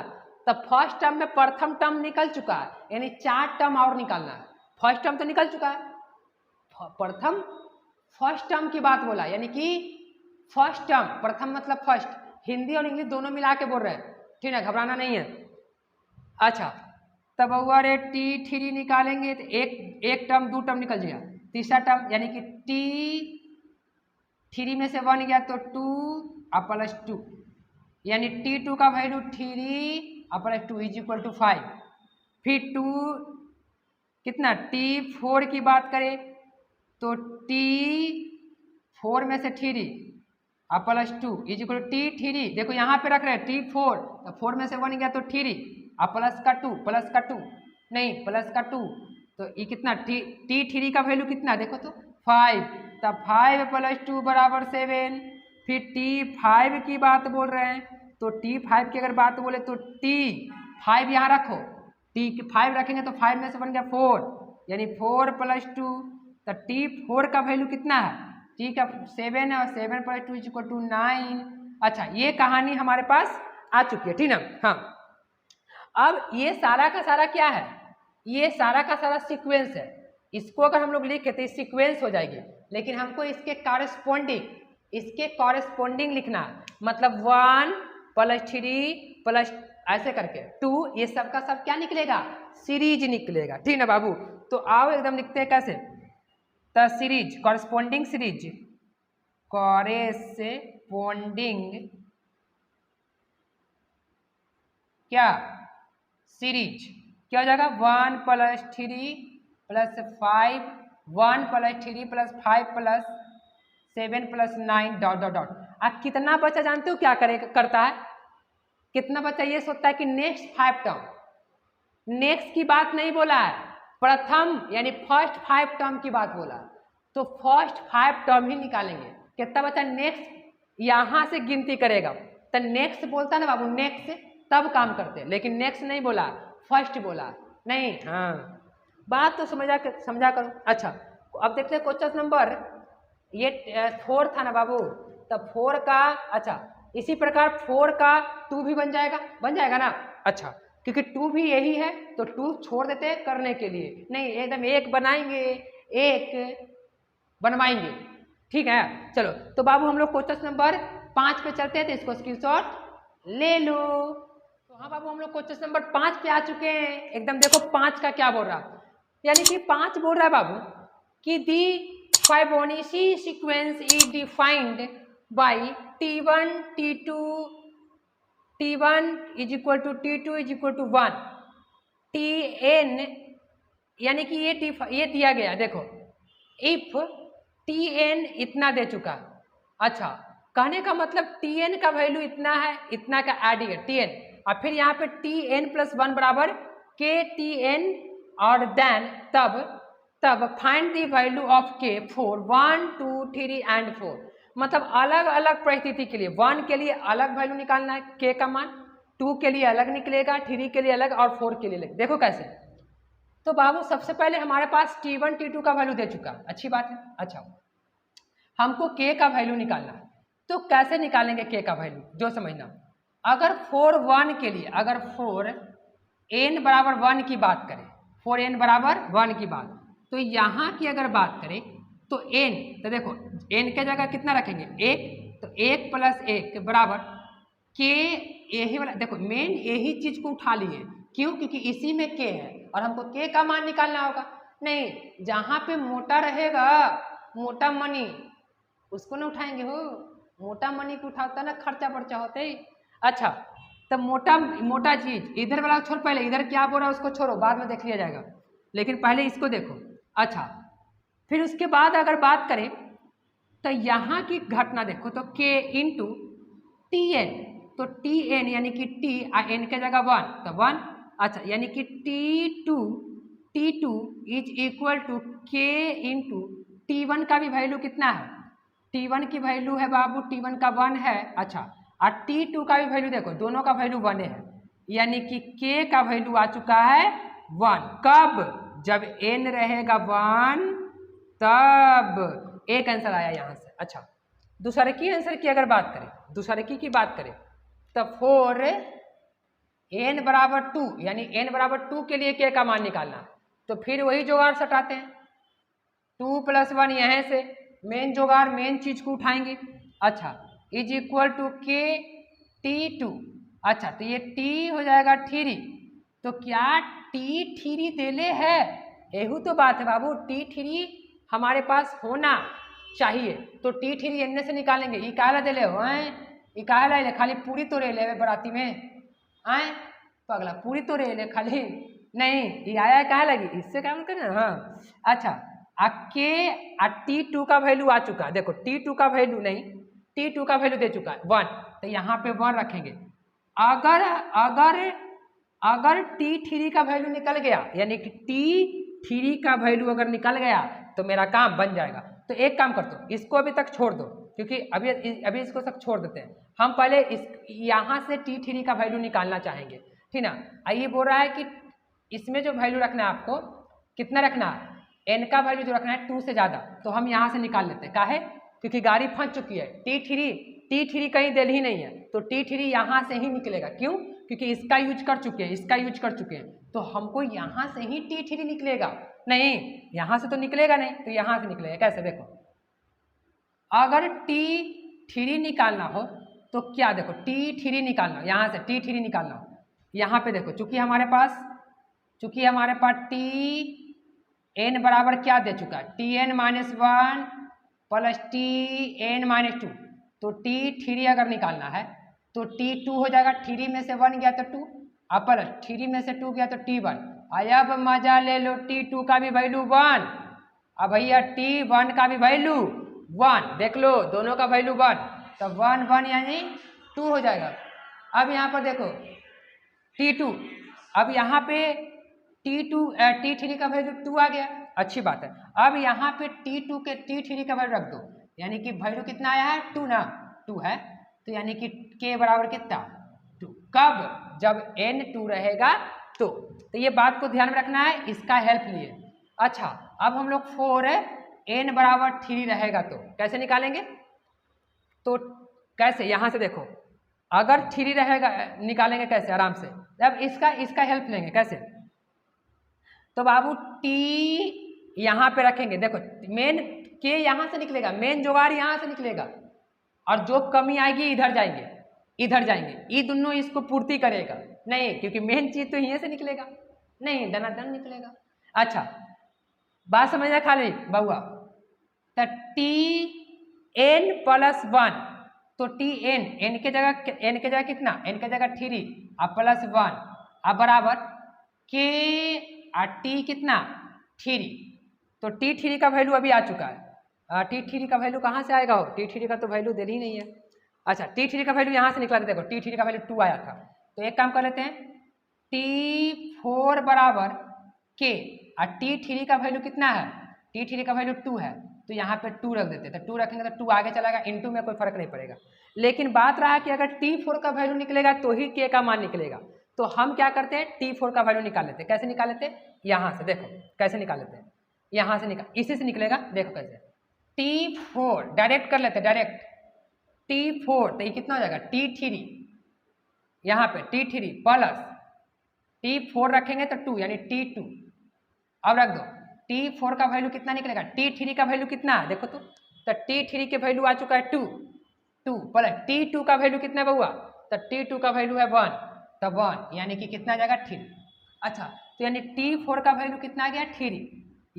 तब फर्स्ट टर्म में प्रथम टर्म निकल चुका है, यानी 4 टर्म और निकालना है। फर्स्ट टर्म तो निकल चुका है, प्रथम फर्स्ट टर्म की बात बोला, यानी कि फर्स्ट टर्म, प्रथम मतलब फर्स्ट, हिंदी और इंग्लिश दोनों मिला के बोल रहे हैं, ठीक है, घबराना नहीं है। अच्छा, तब अगर t3 निकालेंगे तो एक टर्म 2 टर्म निकल जाएगा, तीसरा टर्म यानी कि t3 में से 1 गया तो 2 और प्लस 2, यानी t2 का वैल्यू 3 और प्लस 2 = 5। फिर 2 कितना, t4 की बात करें तो t4 में से 3 और प्लस 2 = t3, देखो यहाँ पे रख रहे हैं t4, तो 4 में से 1 गया तो 3 और प्लस का 2 नहीं प्लस का 2, तो ये कितना t3 का वैल्यू कितना देखो तो 5, तब 5 + 2 = 7। फिर t5 की बात बोल रहे हैं, तो t5 की अगर बात बोले तो t5 यहाँ रखो, t5 रखेंगे तो 5 में से बन गया 4, यानी 4 + 2, तो t4 का वैल्यू कितना है, t का 7 है और 7 + 2 = 9। अच्छा, ये कहानी हमारे पास आ चुकी है, ठीक ना। हाँ, अब ये सारा का सारा क्या है, ये सारा का सारा सीक्वेंस है, इसको अगर हम लोग लिखे तो सीक्वेंस हो जाएगी, लेकिन हमको इसके कॉरेस्पॉन्डिंग लिखना, मतलब 1 + 3 प्लस ऐसे करके 2, ये सब का सब क्या निकलेगा, सीरीज निकलेगा, ठीक ना बाबू। तो आओ एकदम लिखते हैं कैसे, तो सीरीज, कॉरेस्पॉन्डिंग सीरीज, कॉरेस्पॉन्डिंग क्या सीरीज क्या हो जाएगा, 1 + 3 + 5, 1 + 3 + 5 + 7 + 9 ... अब कितना बच्चा जानते हो क्या करता है, कितना बच्चा ये सोचता है कि नेक्स्ट 5 टर्म, नेक्स्ट की बात नहीं बोला है, प्रथम यानी फर्स्ट 5 टर्म की बात बोला, तो फर्स्ट 5 टर्म ही निकालेंगे। कितना बच्चा नेक्स्ट यहाँ से गिनती करेगा, तो नेक्स्ट बोलता है ना बाबू, नेक्स्ट तब काम करते, लेकिन नेक्स्ट नहीं बोला, फर्स्ट बोला नहीं। हाँ, बात तो समझा करो। अच्छा, अब देखते हैं क्वेश्चन नंबर, ये 4 था ना बाबू, तब 4 का, अच्छा इसी प्रकार 4 का 2 भी बन जाएगा ना। अच्छा, क्योंकि 2 भी यही है तो 2 छोड़ देते हैं करने के लिए, नहीं एकदम एक बनाएंगे, एक बनवाएंगे, ठीक है। चलो, तो बाबू हम लोग क्वेश्चन नंबर 5 पे चलते हैं, तो इसको स्क्रीनशॉट ले लो। तो हाँ बाबू, हम लोग क्वेश्चन नंबर 5 पे आ चुके हैं, एकदम देखो 5 का क्या बोल रहा, यानी कि 5 बोल रहा है बाबू कि दी Fibonacci sequence is defined by T1 T2 T1 = T2 = 1 Tn, यानी कि ये दिया गया, देखो इफ Tn इतना दे चुका। अच्छा, कहने का मतलब Tn का वैल्यू इतना है, इतना का एडिंग है Tn, और फिर यहाँ पे Tn + 1 = KTn, और देन तब find the value of k for 1 2 3 and 4, मतलब अलग अलग परिस्थिति के लिए 1 के लिए अलग वैल्यू निकालना है k का मान, 2 के लिए अलग निकलेगा, 3 के लिए अलग, और 4 के लिए अलग। देखो कैसे, तो बाबू सबसे पहले हमारे पास T1 T2 का वैल्यू दे चुका, अच्छी बात है। अच्छा, हमको k का वैल्यू निकालना है, तो कैसे निकालेंगे k का वैल्यू, जो समझना, अगर 4 1 के लिए, अगर 4n = 1 की बात करें, 4n = 1 की बात, तो यहाँ की अगर बात करें तो n, तो देखो n के जगह कितना रखेंगे, 1, तो 1 + 1 बराबर k, यही वाला देखो मेन यही चीज को उठा लिए, क्यों, क्योंकि इसी में k है और हमको k का मान निकालना होगा। नहीं, जहाँ पे मोटा रहेगा, मोटा मनी, उसको ना उठाएंगे हो, मोटा मनी को उठाता ना खर्चा पर्चा होते ही। अच्छा, तब मोटा चीज, इधर वाला छोड़, पहले इधर क्या बोल रहा है उसको छोड़ो, बाद में देख लिया जाएगा, लेकिन पहले इसको देखो। अच्छा, फिर उसके बाद अगर बात करें तो यहाँ की घटना देखो तो k इंटू टी एन, तो टी एन यानी कि टी एन के जगह 1 तो 1। अच्छा यानी कि T2 is equal to k into T1 का भी वैल्यू कितना है, T1 की वैल्यू है बाबू, T1 का 1 है। अच्छा और T2 का भी वैल्यू देखो, दोनों का वैल्यू 1 है, यानी कि k का वैल्यू आ चुका है 1। कब? जब n रहेगा 1 तब। एक आंसर आया यहाँ से। अच्छा दूसरे की आंसर की अगर बात करें, दूसरे की बात करें तो 4 n बराबर 2 यानी n बराबर 2 के लिए k का मान निकालना, तो फिर वही जुगाड़ सटाते हैं 2 + 1 यहाँ से मेन जुगाड़, मेन चीज को उठाएंगे। अच्छा is equal to k T2। अच्छा तो ये t हो जाएगा 3, तो क्या T3 देले है? यही तो बात है बाबू, T3 हमारे पास होना चाहिए, तो T3 एन से निकालेंगे। ई काला देले हो ई काला ले, खाली पूरी तो रे ले बराती में आए पगला, पूरी तो रे ले खाली नहीं, ये आया कहा लगी, इससे क्या करना। हाँ अच्छा के T2 का वैल्यू आ चुका है, देखो T2 का वैल्यू नहीं, T2 का वैल्यू दे चुका है 1, तो यहाँ पे 1 रखेंगे। अगर अगर अगर T3 का वैल्यू निकल गया, यानी कि T3 का वैल्यू अगर निकल गया तो मेरा काम बन जाएगा। तो एक काम कर दो, इसको अभी तक छोड़ दो, क्योंकि अभी इसको तक छोड़ देते हैं। हम पहले इस यहाँ से T3 का वैल्यू निकालना चाहेंगे, ठीक ना। आइए बोल रहा है कि इसमें जो वैल्यू रखना है आपको, कितना रखना है, n का वैल्यू जो रखना है 2 से ज़्यादा, तो हम यहाँ से निकाल लेते हैं। काहे? क्योंकि गाड़ी फंस चुकी है। T3 कहीं दिल ही नहीं है, तो T3 यहाँ से ही निकलेगा। क्यों? क्योंकि इसका यूज कर चुके हैं, इसका यूज कर चुके हैं, तो हमको यहाँ से ही T3 निकलेगा। नहीं यहाँ से तो निकलेगा नहीं, तो यहाँ से निकलेगा। कैसे? देखो अगर T3 निकालना हो तो क्या, देखो T3 निकालना, यहाँ से T3 निकालना हो, यहाँ पे देखो चूंकि हमारे पास Tn बराबर क्या दे चुका है, Tn -1 प्लस Tn -2, तो T3 अगर निकालना है तो T2 हो जाएगा, 3 में से 1 गया तो 2, अब प्लस 3 में से 2 गया तो T1। अब मजा ले लो, T2 का भी वैल्यू 1, अब भैया T1 का भी वैल्यू 1, देख लो दोनों का वैल्यू 1, तो 1 1 यानी 2 हो जाएगा। अब यहाँ पर देखो T2, अब यहाँ पे T3 का वैल्यू 2 आ गया, अच्छी बात है। अब यहाँ पे T3 का वैल्यू रख दो, यानी कि वैल्यू कितना आया है 2 ना, 2 है, तो यानी कि k बराबर कितना 2। कब? जब n 2 रहेगा तो ये बात को ध्यान में रखना है, इसका हेल्प लिए। अच्छा अब हम लोग 4 n बराबर 3 रहेगा तो कैसे निकालेंगे, तो कैसे, यहाँ से देखो अगर 3 रहेगा निकालेंगे कैसे, आराम से। अब इसका हेल्प लेंगे कैसे, तो बाबू T यहाँ पे रखेंगे, देखो मेन k यहाँ से निकलेगा, मेन जुगाड़ यहाँ से निकलेगा, और जो कमी आएगी इधर जाएंगे, ये दोनों इसको पूर्ति करेगा नहीं, क्योंकि मेन चीज तो यहीं से निकलेगा नहीं, दनादन निकलेगा। अच्छा बात समझना खाली बउआ, तो Tn +1, तो Tn n के जगह कितना, n के जगह 3 अब +1 अब बराबर k और T कितना 3, तो T3 का वैल्यू अभी आ चुका है। T3 का वैल्यू कहाँ से आएगा हो, T3 का तो वैल्यू दे ही नहीं है। अच्छा T3 का वैल्यू यहाँ से निकला था, देखो T3 का वैल्यू 2 आया था, तो एक काम कर लेते हैं, T4 बराबर k और T3 का वैल्यू कितना है, T3 का वैल्यू 2 है, तो यहाँ पे 2 रख देते हैं, तो 2 रखेंगे तो 2 आगे चलाएगा, इनटू में कोई फर्क नहीं पड़ेगा। लेकिन बात रहा कि अगर T4 का वैल्यू निकलेगा तो ही k का मान निकलेगा, तो हम क्या करते हैं T4 का वैल्यू निकाल लेते हैं। कैसे निकाल लेते हैं, यहाँ से देखो कैसे निकाल लेते हैं, यहाँ से इसी से निकलेगा, देखो कैसे, T4 डायरेक्ट कर लेते हैं, डायरेक्ट T4, तो ये कितना हो जाएगा T3, यहाँ पे T3 प्लस T4 रखेंगे तो 2 यानी T2, अब रख दो T4 का वैल्यू कितना निकलेगा, T3 का वैल्यू कितना है देखो, तो T3 के वैल्यू आ चुका है 2 प्लस T2 का वैल्यू कितना है बउआ, तो T2 का वैल्यू है 1, तो 1 यानी कि कितना आ जाएगा 3। अच्छा तो यानी T4 का वैल्यू कितना आ गया 3,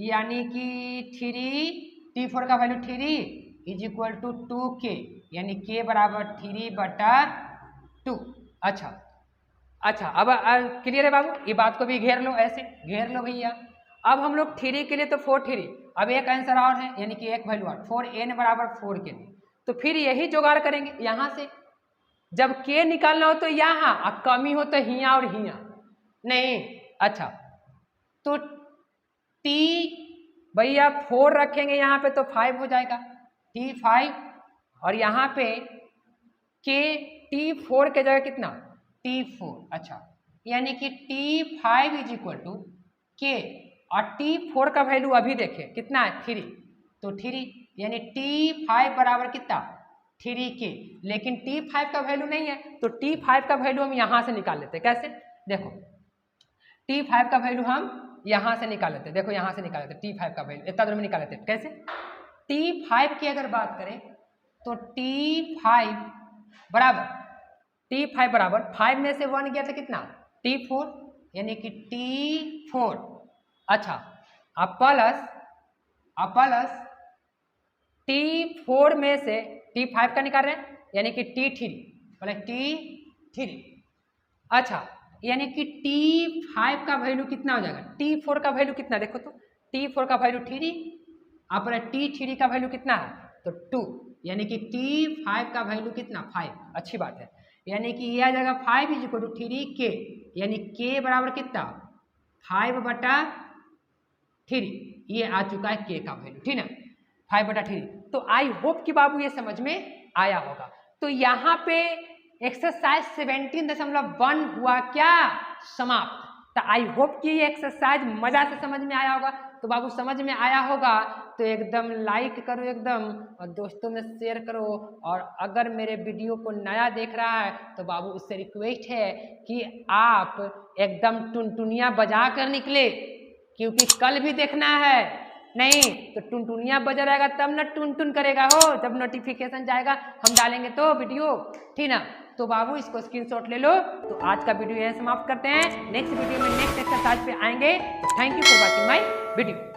यानी कि T4 का value 3 is equal to 2k, यानी k बराबर 3/2। अच्छा अब क्लियर है बाबू, ये बात को भी घेर लो, ऐसे घेर लो भैया। अब हम लोग थ्री के लिए तो 4 3, अब एक आंसर और है यानी कि एक वैल्यू और 4n बराबर 4 के लिए, तो फिर यही जुगाड़ करेंगे यहाँ से। जब k निकालना हो तो यहाँ और कमी हो तो हिया और हिया नहीं। अच्छा तो t भैया 4 रखेंगे यहाँ पे तो 5 हो जाएगा, t5 और यहाँ पे k t4 के जगह कितना t4। अच्छा यानी कि t5 is equal to k और t4 का वैल्यू अभी देखें कितना है 3, तो 3 यानी t5 बराबर कितना 3k, लेकिन t5 का वैल्यू नहीं है तो t5 का वैल्यू हम यहाँ से निकाल लेते हैं। कैसे देखो t5 का वैल्यू हम यहाँ से निकाल लेते हैं, देखो यहाँ से निकाल लेते t5 का वैल्यू इतना दूर में निकाल लेते हैं। कैसे t5 की अगर बात करें तो t5 बराबर 5 में से 1 गया था कितना t4 यानी कि t4। अच्छा अब प्लस t4 में से t5 का निकाल रहे हैं यानी कि t3 प्लस t3। अच्छा यानी कि t5 का वैल्यू कितना हो जाएगा, t4 का वैल्यू कितना देखो तो t4 का वैल्यू 3 और t3 का वैल्यू कितना है तो 2, यानी कि t5 का वैल्यू कितना 5। अच्छी बात है, यानी कि यह आ जाएगा 5 इज इक्वल टू 3k, यानी k बराबर कितना 5/3, ये आ चुका है k का वैल्यू, ठीक है 5/3। तो आई होप कि बाबू ये समझ में आया होगा। तो यहाँ पे एक्सरसाइज 17.1 हुआ क्या समाप्त। तो आई होप कि ये एक्सरसाइज मजा से समझ में आया होगा। तो बाबू समझ में आया होगा तो एकदम लाइक करो एकदम, और दोस्तों में शेयर करो। और अगर मेरे वीडियो को नया देख रहा है तो बाबू उससे रिक्वेस्ट है कि आप एकदम टुनटुनिया बजा कर निकले, क्योंकि कल भी देखना है, नहीं तो टुनटुनिया बजा रहेगा तब ना टुन टुन करेगा हो, जब नोटिफिकेशन जाएगा हम डालेंगे तो वीडियो, ठीक ना। तो बाबू इसको स्क्रीनशॉट ले लो। तो आज का वीडियो यहीं समाप्त करते हैं, नेक्स्ट वीडियो में नेक्स्ट एक्सरसाइज पे आएंगे। Thank you for watching my video.